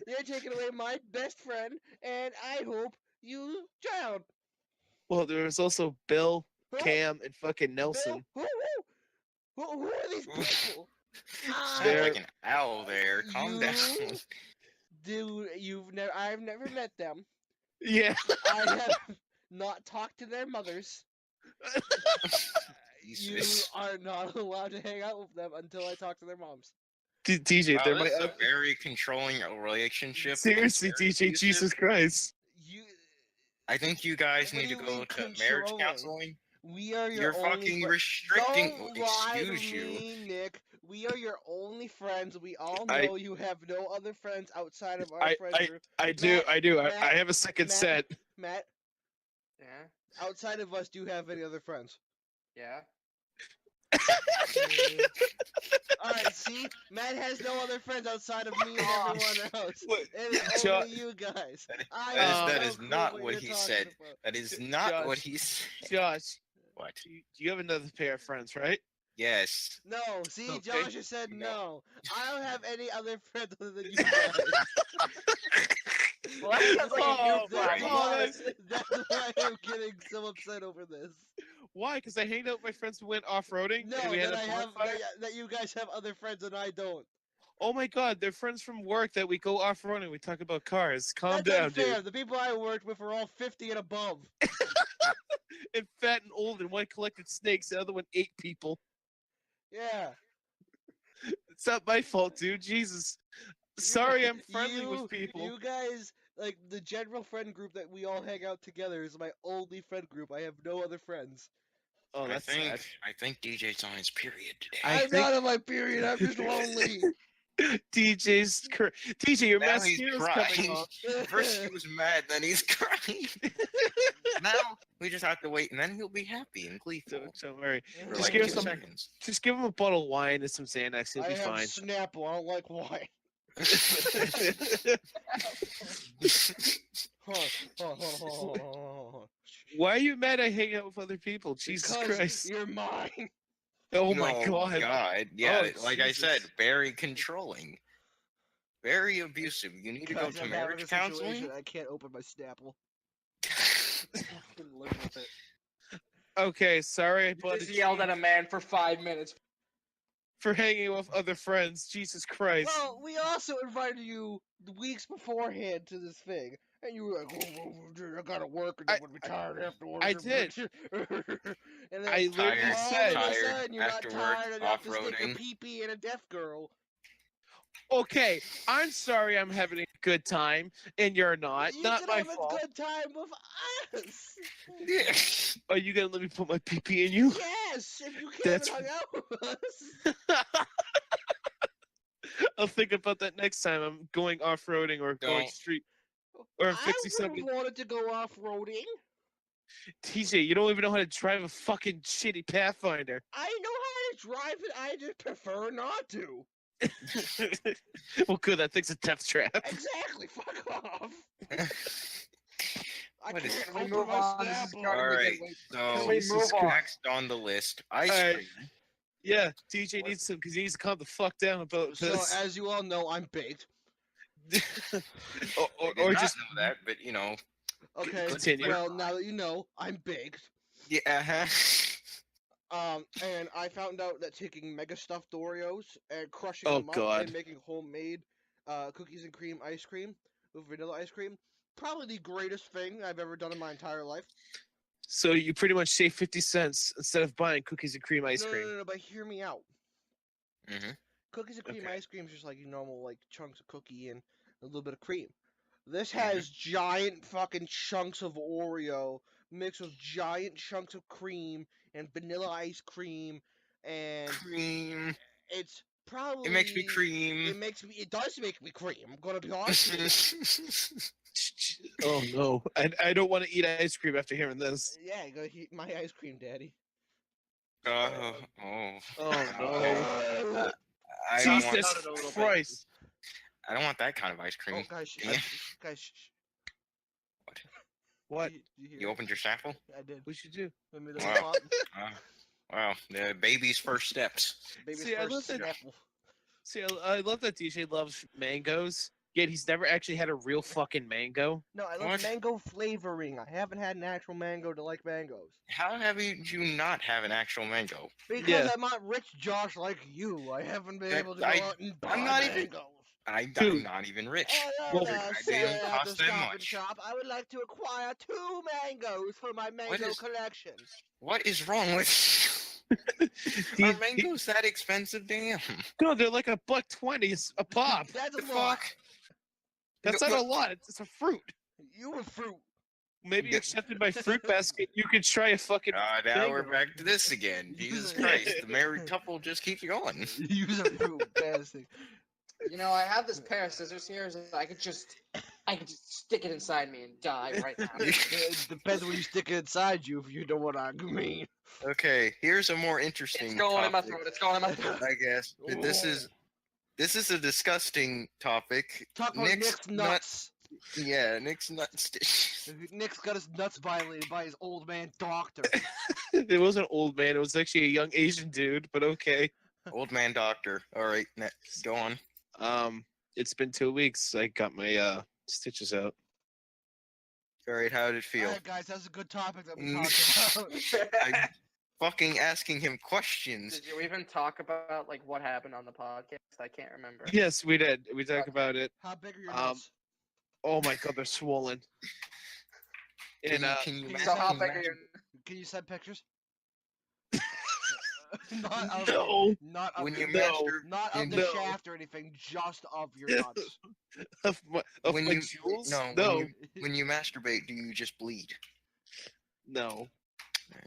You're taking away my best friend, and I hope you drown. Well, there was also Bill, Who? Cam, and fucking Nelson. Bill? Who are these people? Sound like an owl there. Calm down. Dude, I've never met them. Yeah. I have not talked to their mothers. You Jesus. are not allowed to hang out with them until I talk to their moms. DJ, Wow, they're this is my a very controlling relationship. seriously, Very DJ, abusive. Jesus Christ. You, I think you guys What need do to you go mean to marriage controlling? counseling. we are your You're only fucking fri- restricting. Don't lie to Excuse you. me, Nick. We are your only friends. We all I- know you have no other friends outside of our I- friend group. I do. Matt, I Matt, have a second Matt. set. Matt, Yeah. outside of us, do you have any other friends? Yeah. Alright, see? Matt has no other friends outside of me and everyone else. What? It's Jo- only you guys. I That is- have that no is clue not what what you're he talking said. about. That is not Josh. what he said. Josh, What? do you have another pair of friends, right? Yes. No, see, Okay. Josh just said No. no. I don't have any other friends other than you guys. Well, that sounds like a Oh, new that's, friend. why, that's why I'm getting so upset over this. Why? Because I hanged out with my friends who went off-roading No, and we had that a I have bonfire. that you guys have other friends and I don't. Oh my God, they're friends from work that we go off-roading. We talk about cars. Calm That's down, unfair. dude. The people I worked with are all 50 and above. And fat and old, and one collected snakes. The other one ate people. Yeah. It's not my fault, dude. Jesus. Sorry, I'm friendly You- with people. You guys, like the general friend group that we all hang out together is my only friend group. I have no other friends. Oh, that's sad. I think DJ's on his period today. I I'm think- not on my period. I'm just lonely. DJ, your Now he's mascara's crying. coming off. First he was mad, then he's crying. Now we just have to wait, and then he'll be happy and gleeful Don't worry. for Just like give 2 us some- seconds. Just give him a bottle of wine and some Xanax. He'll I be have fine. Snapple. I don't like wine. Why are you mad I hang out with other people? Jesus Because Christ. you're mine. Oh my God. Yeah, Oh, like I said, Jesus. very controlling. Very abusive. You need to go Because to I'm having marriage a situation, counseling. I can't open my Snapple. Can live with it. Okay, sorry I You bought just yelled at a man for 5 minutes. for hanging with other friends. Jesus Christ. Well, we also invited you weeks beforehand to this thing, and you were like, "Oh, dude, I gotta work, and I'm gonna be tired afterwards." I did. And then I literally all said- of a Tired sudden, you're not after work, tired enough to stick your off-roading. pee-pee in a deaf girl. Okay, I'm sorry I'm having a good time and you're not. You Not can my have fault. a good time with us. Yeah. Are you gonna let me put my pee in you? Yes, if you That's- haven't hung out with us. I'll think about that next time I'm going off-roading or going Don't. street or I'm I fixing would've something. wanted to go off-roading. TJ, you don't even know how to drive a fucking shitty Pathfinder. I know how to drive it. I just prefer not to. Well, good. That thing's a death trap. Exactly. Fuck off. I What is- can't Can we open move my on? This is Snapple. starting to Alright. get late. So we this move is on? next on the list. Ice Alright. cream. Yeah, TJ What? needs some because he needs to calm the fuck down about So, this. as you all know, I'm baked. or I did or not just know that, but you know, Okay. Continue. Well, now that you know, I'm baked. yeah. And I found out that taking mega stuffed Oreos and crushing Oh, them up God. and making homemade cookies and cream ice cream with vanilla ice cream, probably the greatest thing I've ever done in my entire life. so you pretty much save 50 cents instead of buying cookies and cream ice no, cream. No, but hear me out. hmm Cookies and cream Okay. ice cream is just like your normal like chunks of cookie and a little bit of cream. This Mm-hmm. has giant fucking chunks of Oreo mixed with giant chunks of cream and vanilla ice cream, and Cream. it's probably It makes me cream. It does make me cream. I'm gonna be honest with you. Oh no, I don't want to eat ice cream after hearing this. Yeah, go eat my ice cream, daddy. Oh. Oh no. I don't Jesus want, a little bit. Christ. I don't want that kind of ice cream. Oh, guys, Yeah. guys, shh. What? You hear You it? opened your snaffle? I did. We should do. In the middle Wow. of the pop. Wow, the baby's first steps. Baby's See, I love first that- snaffle. See, I love that DJ loves mangoes, yet he's never actually had a real fucking mango. No, I love What? mango flavoring. I haven't had an actual mango to like mangoes. How have you not have an actual mango? Because Yeah. I'm not rich, Josh, like you. I haven't been That- able to go I- out and buy I'm not even- mangoes. I'm Dude. not even rich. Well, Hello, I sir, don't at the cost that Stop and much. Shop. I would like to acquire 2 mangoes for my mango is- collection. What is wrong with? Are mangoes that expensive? Damn. No, they're like $1.20 a pop. That's The a lot. fuck? That's not a lot. It's a fruit. You a fruit. Maybe you accepted my fruit basket. You could try a fucking. Now we're mango. back to this again. Jesus Christ, the married couple just keeps going. Use a fruit basket. You know, I have this pair of scissors here. So I could just stick it inside me and die right now. It depends when you stick it inside you, if you know what I mean. Okay, here's a more interesting. It's going in my topic, throat. It's going in my throat. I guess this is a disgusting topic. Talk about Nick's nuts. Yeah, Nick's nuts. Nick's got his nuts violated by his old man doctor. It wasn't an old man. It was actually a young Asian dude. But okay. Old man doctor. All right, next, go on. It's been 2 weeks. I got my stitches out. All right, how did it feel? Alright, guys, that's a good topic that we talked about. I'm fucking asking him questions. Did you even talk about like what happened on the podcast? I can't remember. Yes, we did. We talked about it. How big are your Um, nuts? Oh my god, they're swollen. And Can you So how big are imagine? your? Can you send pictures? not of, no, not of When the, you No. master, not of the No. shaft or anything, just of your nuts. of my when you jewels. no, no, when you masturbate, do you just bleed? no.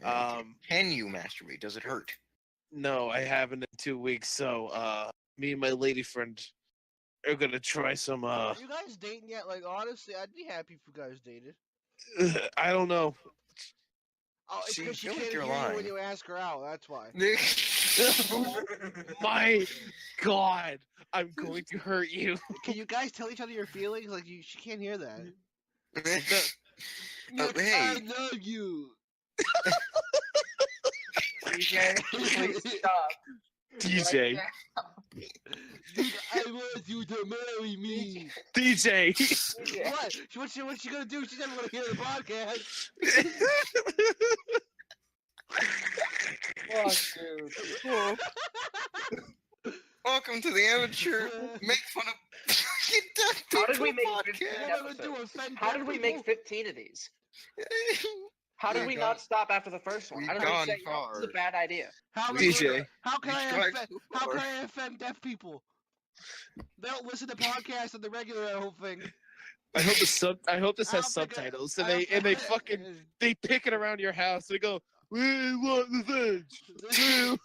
Okay. Can you masturbate? Does it hurt? No, I haven't in 2 weeks. So, me and my lady friend are gonna try some. Are you guys dating yet? Like, honestly, I'd be happy if you guys dated. I don't know. Oh, it's See, because she I feel can't like hear you're you when lying. you ask her out. That's why. My God, I'm going to hurt you. Can you guys tell each other your feelings? Like, she can't hear that. Oh, Nick, hey. I love you. DJ, please stop. DJ, Nick, I want you to marry me. DJ. Yeah. What? What's she gonna do? She's never gonna hear the podcast. Fuck, dude. Welcome to the amateur make fun of How did we make podcast. What am I gonna do? Offend How did we make people? 15 of these? How did We've we gone- not stop after the first one? we've How did we gone say, "Oh, this is a far. bad idea"? How am I DJ. gonna- How can I We've tried offend? so How can far. I offend deaf people? They don't listen to podcasts and the regular whole thing. I hope this I has don't think I- subtitles, I and don't they think- fucking they pick it around your house. They go, "We want revenge." Woo."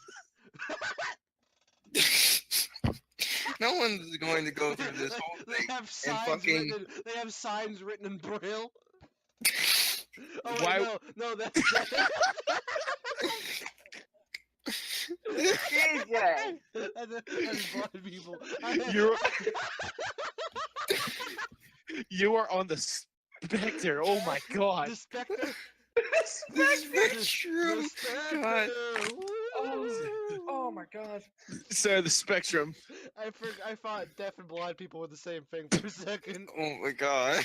No one's going to go through this whole They thing. have signs fucking- written. They have signs written in braille. Oh wait, Why- no, that's DJ! that's blind people. You're you are on the specter. Oh my The God. specter. That's true. The specter. God. Oh my god. So the spectrum. I thought deaf and blind people were the same thing for a second. Oh my god.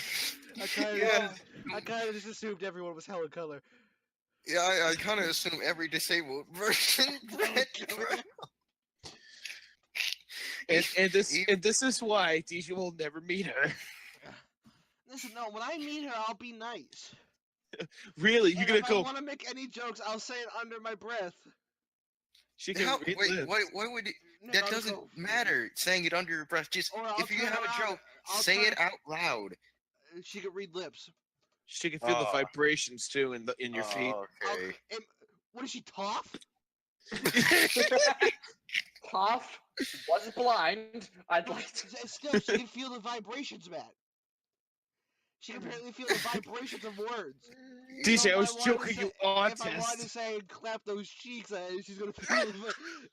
I kind Yeah. of just assumed everyone was hella color. Yeah, I kind of assume every disabled person read And this is why DJ will never meet her. Listen, no, when I meet her, I'll be nice. Really, you're And gonna if I go. want to make any jokes, I'll say it under my breath. She can How, read wait, lips. what would it, No, that I'll doesn't go- matter, saying it under your breath. Just, Or I'll if you turn have a around- joke, I'll say turn- it out loud. She could read lips. She can feel the Oh. vibrations too in your feet. Okay. What is she, tough? Cough was blind. I'd like to. Still, she can feel the vibrations, Matt. She can apparently feel the vibrations of words. DJ, So I if was wanted to joking, say- you If I wanted to autist. say clap those cheeks, she's gonna feel.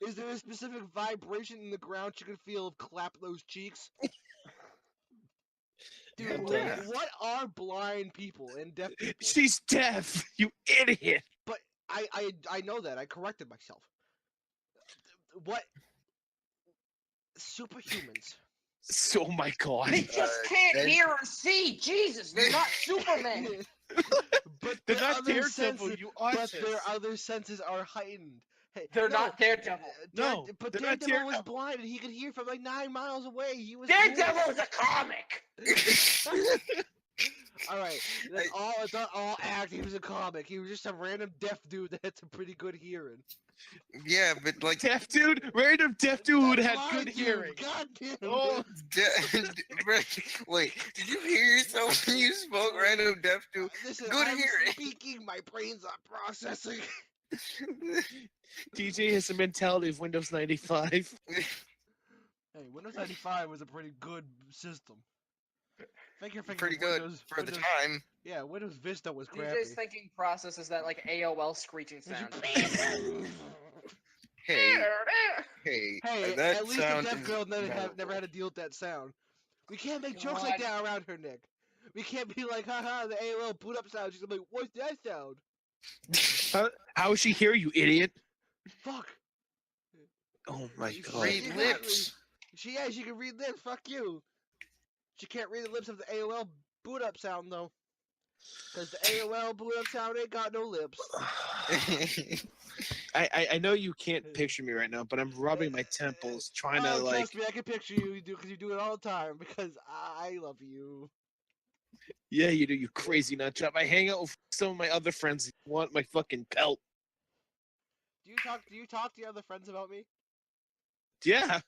Is there a specific vibration in the ground she can feel of clap those cheeks? Dude, I'm what, done. what are blind people and deaf people? She's deaf, you idiot. But I know that. I corrected myself. What? Superhumans. Oh my god. They just can't then- hear or see. Jesus, they're not Superman. But They're their not other Daredevil, senses, you but autist. their other senses are heightened. Hey, They're no, not Daredevil. No, but they're not Daredevil was Daredevil. blind and he could hear from like 9 miles away. He was Daredevil is a comic. All right, it's not all act. He was a comic. He was just a random deaf dude that had some pretty good hearing. Yeah, but like, Deaf dude, random deaf dude That had blind good dude, hearing. God damn. Oh, wait, did you hear yourself when you spoke random deaf dude? Listen, Good I'm hearing. speaking. My brain's not processing. DJ has the mentality of Windows 95. Hey, Windows 95 was a pretty good system. Pretty good for the time. Yeah, Windows Vista was crappy. DJ's thinking process is that like AOL screeching sound. Hey, hey, Hey, that at least the sound deaf is girl never memorable. had to deal with that sound. We can't make jokes like God. that around her, Nick. We can't be like, haha, the AOL boot up sound. She's gonna be like, what's that sound? How would she hear you, idiot? Fuck. Oh my She- god. Read she- lips. She can read lips. Fuck you. She can't read the lips of the AOL boot up sound though, because the AOL boot up sound ain't got no lips. I know you can't picture me right now, but I'm rubbing my temples, trying to Oh, like. trust me, I can picture you. Because you do it all the time. Because I love you. Yeah, you do, you crazy nut job. I hang out with some of my other friends who want my fucking pelt. Do you talk to your other friends about me? Yeah.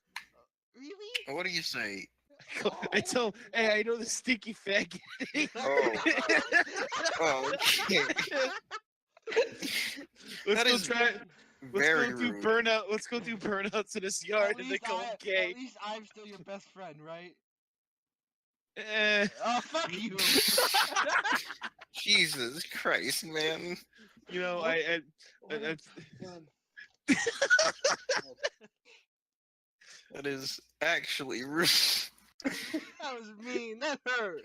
Really? What do you say? I tell him, hey, I know the stinky faggot. Oh, okay. Let's That go is try. Let's very go do rude. burnout. Let's go do burnouts in his yard, and they call him gay. At least I'm still your best friend, right? Eh. Oh, fuck you. Jesus Christ, man. You know, I That is actually rude. That was mean. That hurt.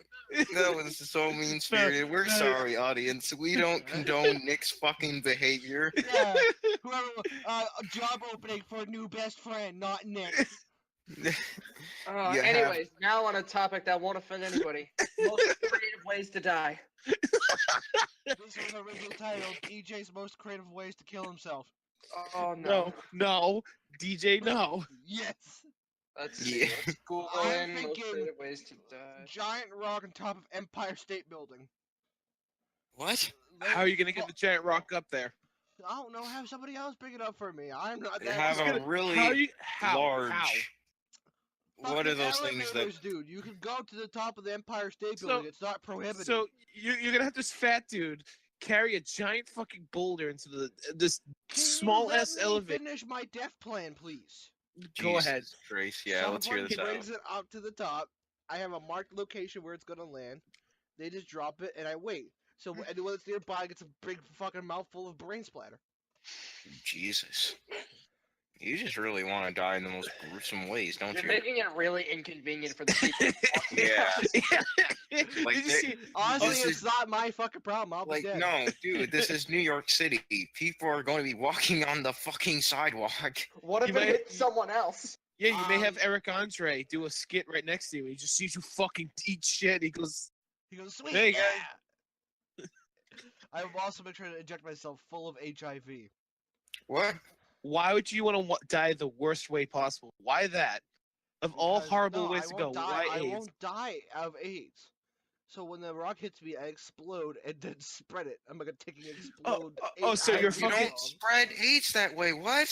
That was so mean spirited. We're no. sorry, audience. We don't condone Nick's fucking behavior. Yeah. Whoever, a job opening for a new best friend, not Nick. You have- Anyways, now on a topic that won't offend anybody. Most creative ways to die. This was originally titled EJ's most creative ways to kill himself. Oh no. no, DJ, no. Yes. Let's see. Yeah. Let's Google I'm in most thinking creative ways to die. Giant rock on top of Empire State Building. What? How are you gonna get the giant rock up there? I don't know. Have somebody else pick it up for me. I'm not They that. have good. a really How? large. How? What are Fucking those things that? elevators, dude? You can go to the top of the Empire State So- Building. It's not prohibited. So you're gonna have this fat dude carry a giant fucking boulder into this Can you small let S me elevator. Finish my death plan, please. Go ahead. Jesus Christ, yeah, let's hear Someone this out. brings it up to the top. I have a marked location where it's gonna land. They just drop it, and I wait. So anyone that's nearby gets a big fucking mouthful of brain splatter. Jesus. You just really want to die in the most gruesome ways, don't You're you? making it really inconvenient for the people. Yeah. Like Did you they- see? Honestly, This it's is- not my fucking problem. I'll be Like, dead. no, dude, this is New York City. People are going to be walking on the fucking sidewalk. What if You it might- hits someone else? Yeah, you may have Um, Eric Andre do a skit right next to you. He just sees you fucking eat shit. He goes, He goes, sweet. Hey, yeah. guys. I've also been trying to inject myself full of HIV. What? "Why would you want to die the worst way possible? Why that? Of all Because- horrible no, ways I to go, won't die. why I AIDS?" won't die of AIDS. So when the rock hits me, I explode and then spread it. I'm like a ticking explode. oh, AIDS so bomb. you're You fucking- don't spread AIDS that way. What?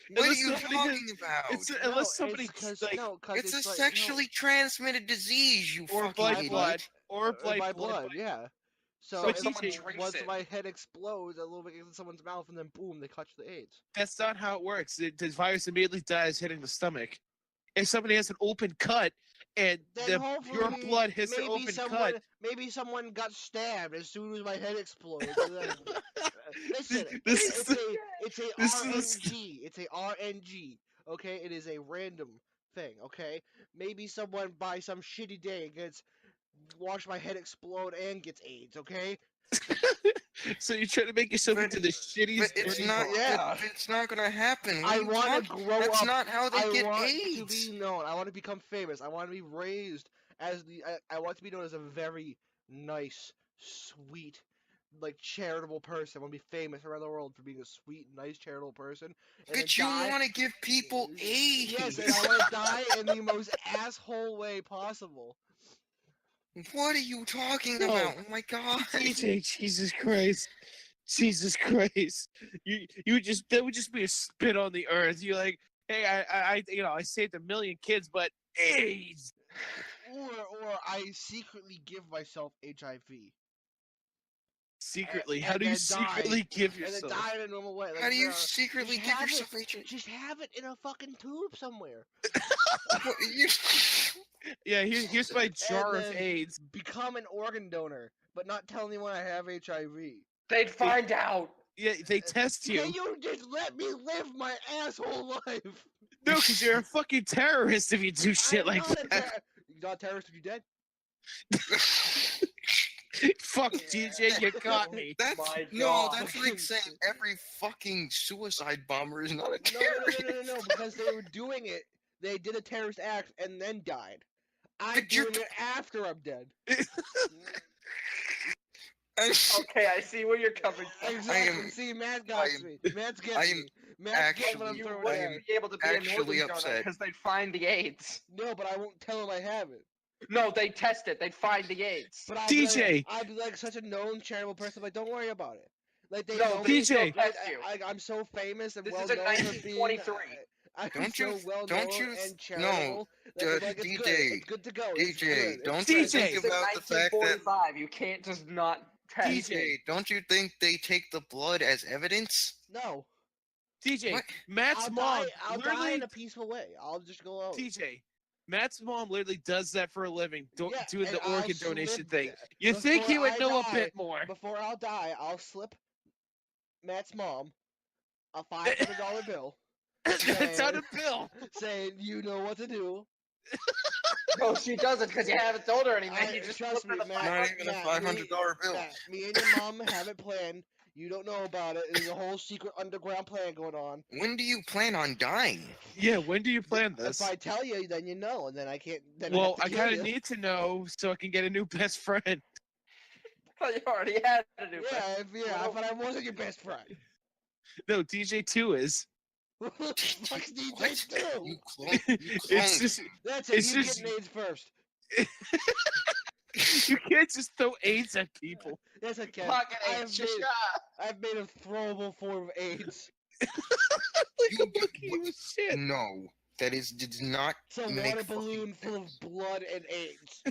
What are Unless you somebody talking about? It's No, unless somebody it's 'cause- like no, 'cause It's a like, sexually transmitted disease, you or fucking by idiot. blood or by by blood, yeah. So So if if someone drinks once it- my head explodes, a little bit gets in someone's mouth, and then boom, they catch the AIDS. That's not how it works. The virus immediately dies hitting the stomach. If somebody has an open cut and Then your hopefully, blood hits the maybe open someone, cut, maybe someone got stabbed as soon as my head explodes. and then- listen, This is it's the- a this is the RNG. It's a RNG. Okay, it is a random thing, okay? Maybe someone by some shitty day gets watch my head explode and gets AIDS, okay? So you're trying to make yourself into the But shittiest. it's dirty not. hawk. Yeah. It's not gonna happen. What I are you want to talking? grow That's up. not how they I get want AIDS. to be known. I want to become famous. I want to be raised as I want to be known as a very nice, sweet, like charitable person. I want to be famous around the world for being a sweet, nice, charitable person. And But then you die. want to give people AIDS. Yes, and I want to die in the most asshole way possible. What are you talking No. about? Oh my god. DJ, Jesus Christ. Jesus Christ. That would just be a spit on the earth. You're like, hey, I saved 1 million kids, but AIDS. Or I secretly give myself HIV. Secretly. And How do you then die. secretly give And then yourself? die in a normal way. Like, How do you secretly give yourself HIV? Just have it in a fucking tube somewhere. What, you... Yeah, here's my jar of then AIDS. Become an organ donor, but not tell anyone I have HIV. They'd find out. Yeah, they test you. Can you just let me live my asshole life? No, because you're a fucking terrorist if you do shit I'm like not a that. You're not a terrorist if you're dead? Fuck, DJ, you got me. That's My no, God. that's like saying every fucking suicide bomber is not a No, terrorist. no, because they were doing it. They did a terrorist act and then died. I'm But you're doing it after I'm dead. Okay, I see where you're coming from. Exactly. See, Matt got me. Matt's getting me. Matt's getting what I'm You throwing wouldn't down. be able to be actually an organ donor upset. because they'd find the AIDS. No, but I won't tell him I have it. No, they'd test it. They'd find the AIDS. But I'd DJ! Be I'd be like such a known charitable person. Like, don't worry about it. Like they No, know they me. DJ. still test you. I'm so famous and This well is in known for being. 1923. I'm Don't so you- well don't known you- and no, charitable. That like, it's DJ, good. It's good to go. It's DJ, good. don't It's you good. DJ. think This is about the fact that 1945. You can't just not test. DJ. don't you think they take the blood as evidence? No. DJ, What? Matt's mom I'll die literally. in a peaceful way. I'll just go out. DJ, Matt's mom literally does that for a living, doing and the I'll organ donation slip thing. that. You think he Before would I know a die- bit more? Before I'll die, I'll slip Matt's mom a $500 bill It's on a bill. saying, "You know what to do." No, she doesn't because you haven't told her anything. You just Trust flipped me, her the Matt. Not $500. even a Matt, $500 bill. Matt, me and your mom have it planned. You don't know about it. There's a whole secret underground plan going on. When do you plan on dying? Yeah, when do you plan this? If I tell you, then you know, and then I can't. Then Well, I I have kind to of kill you. need to know so I can get a new best friend. You already had to do that. Yeah, but I wasn't your best friend. No, DJ2 is. Fuck's What? DJ too. You clone? You It's cloned. just That's it. it's You just- getting AIDS first. you can't just throw AIDS at people. Yes, I can. Pocket I've AIDS, made, shasha. I've made a throwable form of AIDS. Like You a do- fucking shit. No, that did not It's a make water fucking balloon full of sense. blood and AIDS.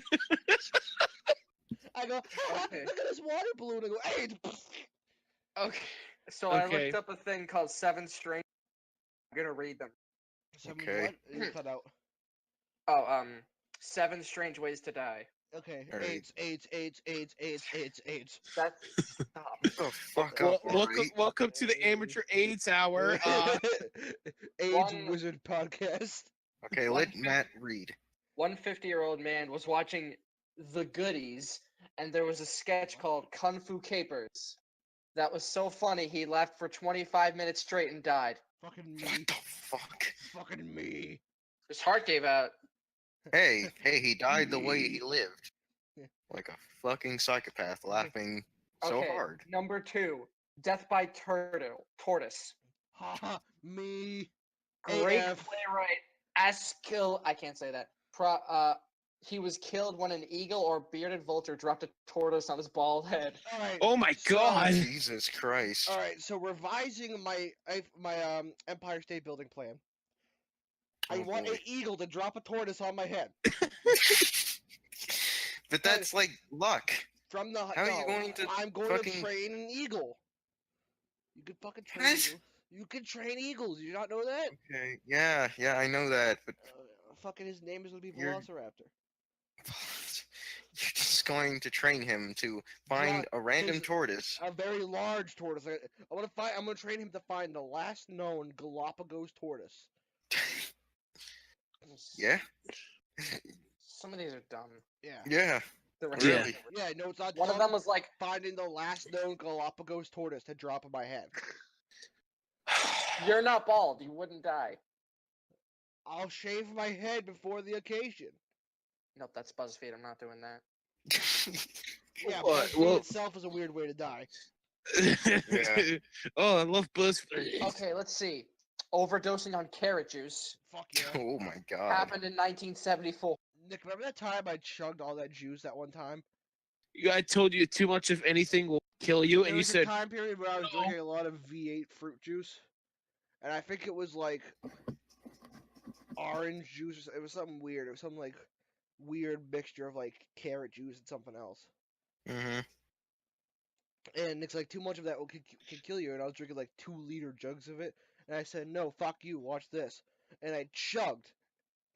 I go, Okay. look at this water balloon. I go, AIDS. Okay. So I Okay. looked up a thing called 7 Strange. I'm gonna read them. Okay. What? Cut out. Oh, 7 Strange Ways to Die. Okay. Alright. AIDS. That's stop. Shut the fuck Well, up, alright? welcome to the Amateur AIDS Hour. AIDS One- Wizard Podcast. Okay, let Matt read. One 50-year-old man was watching The Goodies, and there was a sketch called Kung Fu Capers. That was so funny, he laughed for 25 minutes straight and died. Fucking me. What the fuck? Fucking me. His heart gave out. Hey, he died the way he lived. Yeah. Like a fucking psychopath laughing so Okay, hard. Number 2, Death by Tortoise. Haha, me. Great AF. playwright Askill. I can't say that. He was killed when an eagle or bearded vulture dropped a tortoise on his bald head. All right. Oh my so- god. Jesus Christ. All right. So revising my Empire State Building plan. I Oh, want boy. an eagle to drop a tortoise on my head But that's like luck. from the. How are you going to I'm going to fucking- train an eagle. You could fucking train. What? Eagles. You can train eagles. You not know that? Okay, yeah, I know that, but Fucking his name is gonna be You're- Velociraptor. you're just going to train him to find not a random his- tortoise. A very large tortoise. I want to find. I'm gonna train him to find the last known Galapagos tortoise. Yeah. Some of these are dumb. Yeah. Yeah. The rest Yeah. of them were- Yeah, no, it's not One of dumb. them was like, Finding the last known Galapagos tortoise to drop on my head. "You're not bald. You wouldn't die." I'll shave my head before the occasion. Nope, that's BuzzFeed. I'm not doing that. Yeah, What? BuzzFeed Well- itself is a weird way to die. Yeah. Oh, I love BuzzFeed. Okay, let's see. Overdosing on carrot juice Fuck yeah. Oh my god. happened in 1974. Nick, remember that time I chugged all that juice that one time? I told you too much of anything will kill you, There and you was a said, time period where I was "No." drinking a lot of V8 fruit juice, and I think it was like orange juice. It was something weird. It was some like weird mixture of like carrot juice and something else. Mm-hmm. And Nick's like, too much of that will can kill you. And I was drinking like 2-liter jugs of it, and I said, no, fuck you. Watch this. And I chugged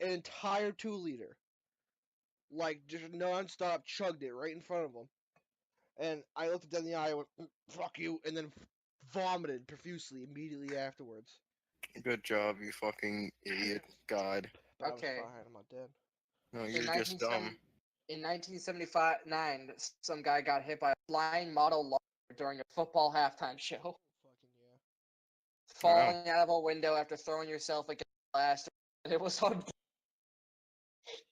an entire 2-liter, like just non-stop chugged it right in front of him. And I looked at them in the eye and went, fuck you, and then vomited profusely immediately afterwards. Good job, you fucking idiot. God. But Okay. I was fine, I'm not dead. No, In you're just dumb. In 1979, some guy got hit by a flying model launcher during a football halftime show. Fucking yeah. Falling out of a window after throwing yourself against glass. It was on.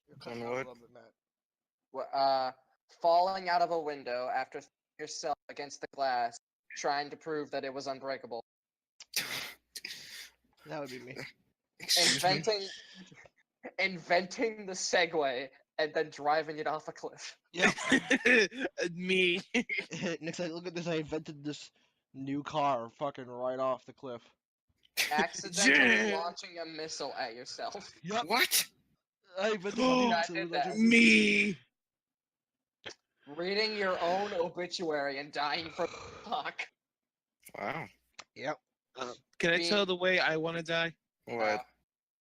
You're cutting On out a what? little bit, Matt. Falling out of a window after throwing yourself against the glass, trying to prove that it was unbreakable. That would be me. Excuse me? Inventing the Segway and then driving it off a cliff. Yep. Me. Nick's like, look at this, I invented this new car fucking right off the cliff. Accidentally launching a missile at yourself. Yep. What? I invented Oh, a I did that. Me. Reading your own obituary and dying from fuck. Wow. Yep. Can I Me- tell the way I want to die? What?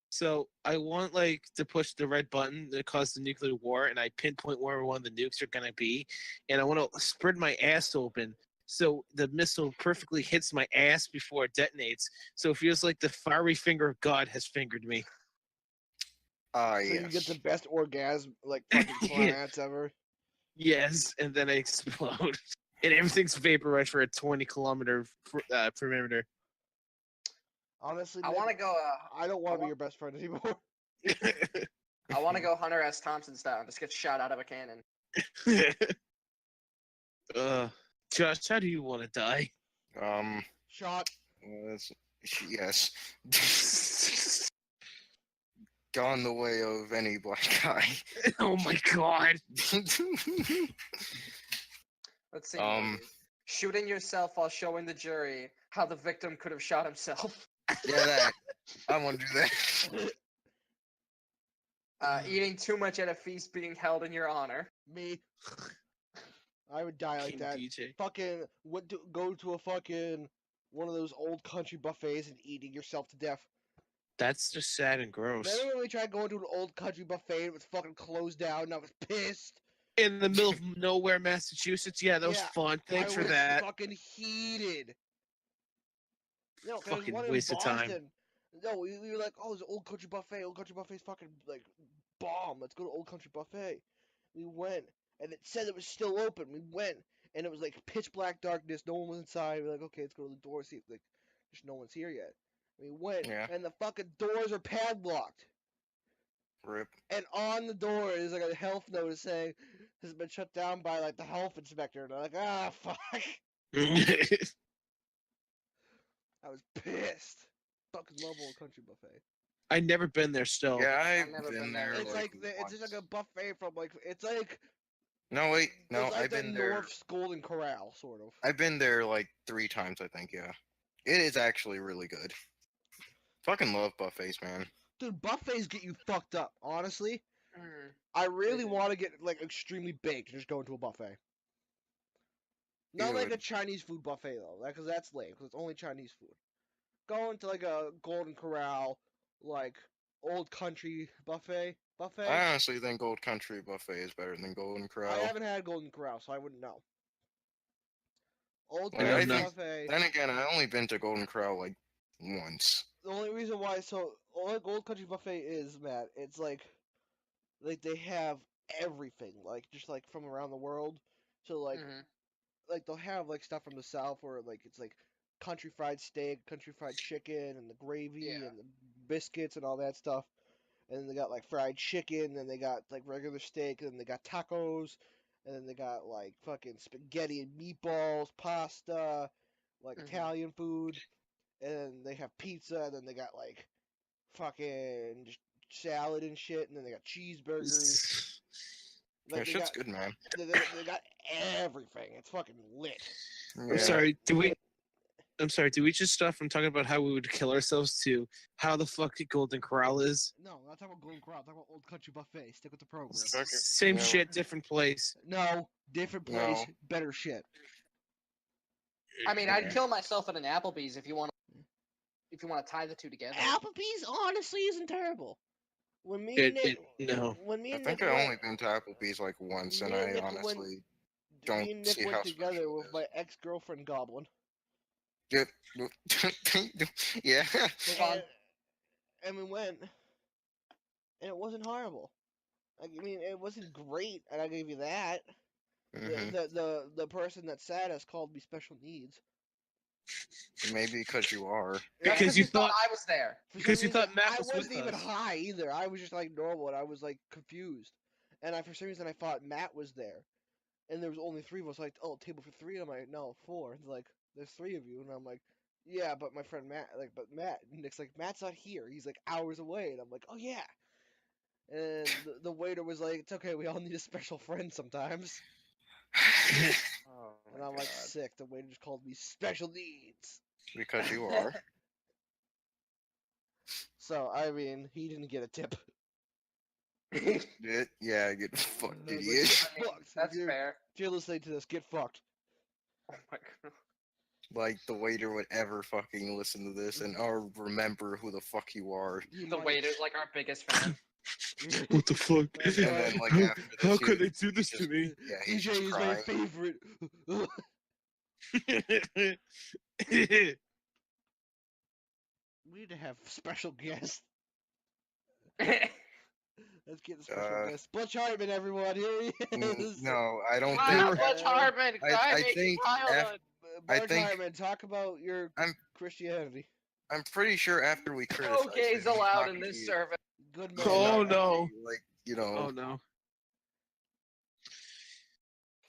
So I want like to push the red button that cause the nuclear war, and I pinpoint where one of the nukes are gonna be, and I want to spread my ass open so the missile perfectly hits my ass before it detonates. So it feels like the fiery finger of God has fingered me. So Yes. you get the best orgasm, like fucking climax ever. Yes, and then I explode, and everything's vaporized for a 20-kilometer perimeter. Honestly, I Nick, want to go. I don't want to be wa- your best friend anymore. I want to go Hunter S. Thompson style and just get shot out of a cannon. Josh, how do you want to die? Shot. Yes. Gone the way of any black guy. Oh my God! Let's see. movies. Shooting yourself while showing the jury how the victim could have shot himself. Yeah, that. I want to do that. Eating too much at a feast being held in your honor. Me. I would die like King that. DJ. Fucking go to a fucking one of those old country buffets and eating yourself to death. That's just sad and gross. Remember when we tried going to an old country buffet and it was fucking closed down and I was pissed? In the middle of nowhere, Massachusetts. Yeah, that was Yeah, fun. Thanks I for was that. fucking heated. No, there's Fucking one in waste of time. Boston. No, we were like, oh, there's an old country buffet. Old country buffet's fucking like bomb. Let's go to old country buffet. We went, and it said it was still open. We went, and it was like pitch black darkness. No one was inside. We're like, okay, let's go to the door. See if like, there's no one's here yet. We went, Yeah. and the fucking doors are padlocked. Rip. And on the door is like a health notice saying has been shut down by like the health inspector. And I'm like, ah, fuck. I was pissed. Fucking love old country buffet. I never been there still. Yeah, I've I've never been been there. there. It's like it's just once. like a buffet from like it's like No, wait. No, it's like I've the been there. North's Golden Corral, sort of. I've been there like 3 times, I think. Yeah, it is actually really good. Fucking love buffets, man. Dude, buffets get you fucked up. Honestly, Mm. I really do. want to get like extremely baked and just go into a buffet. Not like Dude. a Chinese food buffet though, because that's lame. Because it's only Chinese food. Going to like a Golden Corral, like old country buffet. I honestly think Old Country Buffet is better than Golden Corral. I haven't had Golden Corral, so I wouldn't know. Old Well, Country I think- Buffet. Then again, I only been to Golden Corral like once. The only reason why, so Old Country Buffet is, Matt. It's like they have everything, like just like from around the world. So like they'll have like stuff from the South where like it's like country fried steak, country fried chicken, and the gravy Yeah. and the biscuits and all that stuff. And then they got like fried chicken, and they got like regular steak, and then they got tacos, and then they got like fucking spaghetti and meatballs, pasta, like Italian food, and then they have pizza, and then they got like fucking just salad and shit, and then they got cheeseburgers. Yeah, Like they shit's got good, man. they got everything. It's fucking lit. I'm Yeah. sorry. I'm sorry. Do we just stop from talking about how we would kill ourselves to how the fuck Golden Corral is? No, I'm not talking about Golden Corral. I'm talking about Old Country Buffet. Stick with the program. Same Yeah. shit, different place. No, different place, No. better shit. I mean, I'd kill myself at an Applebee's if you want to tie the two together. Applebee's honestly isn't terrible. When me It- and Nick, it- no. when me I and think Nick I've went, only been to Applebee's like once, and me and I Nick honestly me don't and Nick see went how together special with it my ex-girlfriend Goblin. is. Yeah. Move on. And we went, and it wasn't horrible. I mean, it wasn't great, and I gave you that. Mhm. The person that sat us called me special needs. Maybe because you are. That's Because you thought I was there. For Because some you thought reason, Matt I was with wasn't even us. high either. I was just like normal, and I was like confused. And for some reason, I thought Matt was there, and there was only three of us. Like, oh, table for three. And I'm like, no, four. And they're like, there's three of you, and I'm like, yeah, but my friend Matt, but Matt. And Nick's like, Matt's not here. He's like hours away, and I'm like, oh yeah. And the waiter was like, it's okay. We all need a special friend sometimes. Oh And I'm like sick. The waiter just called me special needs. Because you are. So I mean, he didn't get a tip. Yeah, get fucked, I was like, idiot. "Get I mean, fucked. that's if fair. you're listening to this, get fucked. Oh my god. Like the waiter would ever fucking listen to this and or remember who the fuck you are. The waiter's like our biggest fan. What the fuck? And then, like, after this, how could he- they do this to just- me? Yeah, he's DJ just is my crying. favorite. We need to have special guests. Let's get a special guest. Butch Hartman, everyone. Here he is. No, I don't Wow, think. Butch Hartman, I guy making think childhood. I Butch think- Hartman, talk about your I'm- Christianity. I'm pretty sure after we criticize No gays him, he's not allowed in gonna this be- service. Good he's man. Oh, not gonna no. be, like, you know, Oh no.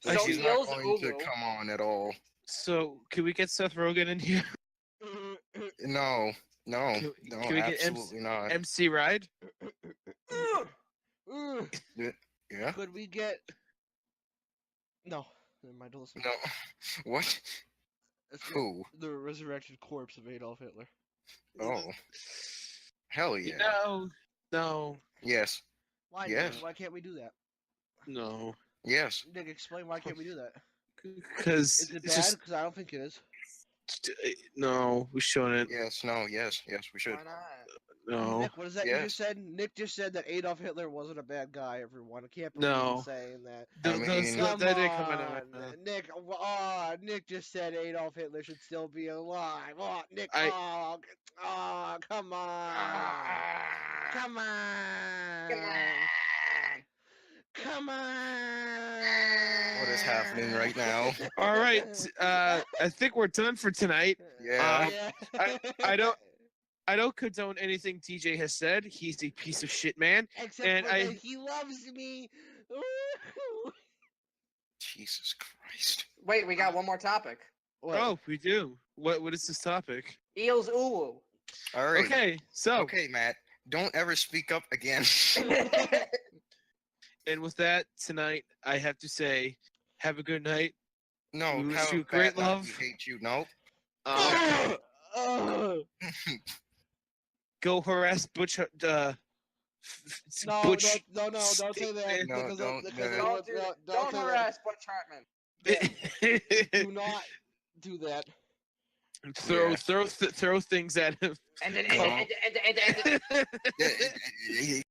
So like, he's not Eels going to Uwu. come on at all. So can we get Seth Rogen in here? No, no, Can- no, can we get absolutely not. MC Ride? Yeah, Could we get? No, never mind. Don't listen. no, what? Let's get Who? the resurrected corpse of Adolf Hitler. Oh, hell yeah. No. Why? Yes, Nick? Yes. Why can't we do that? No. yes. Nick, explain why can't we do that? Because Is it it's bad? just Because I don't think it is. no. We shouldn't. Yes, no, yes, we should. Why not? No. Nick, what is that you Yes. just said? Nick just said that Adolf Hitler wasn't a bad guy. Everyone, I can't believe No. he's saying that. I mean- Come That didn't come on, out of my mouth. Nick. Nick just said Adolf Hitler should still be alive. Oh, Nick. I- Come on. Come on. Come on. Come on. What is happening right now? All right. I think we're done for tonight. Yeah. I don't condone anything DJ has said. He's a piece of shit man. Except and for I- that he loves me. Jesus Christ. Wait, we got one more topic. What? Oh, we do. What is this topic? Eels Uwu. All right. Okay, so Okay, Matt. Don't ever speak up again. and with that tonight, I have to say, have a good night. No, We wish have you a bad great night. love. We hate you. No. Go harass Butch. No, Butch. don't say that. No, because don't- because no. of- Don't say that. harass Butch Hartman. Do not do that. throw things at him. And then Yeah,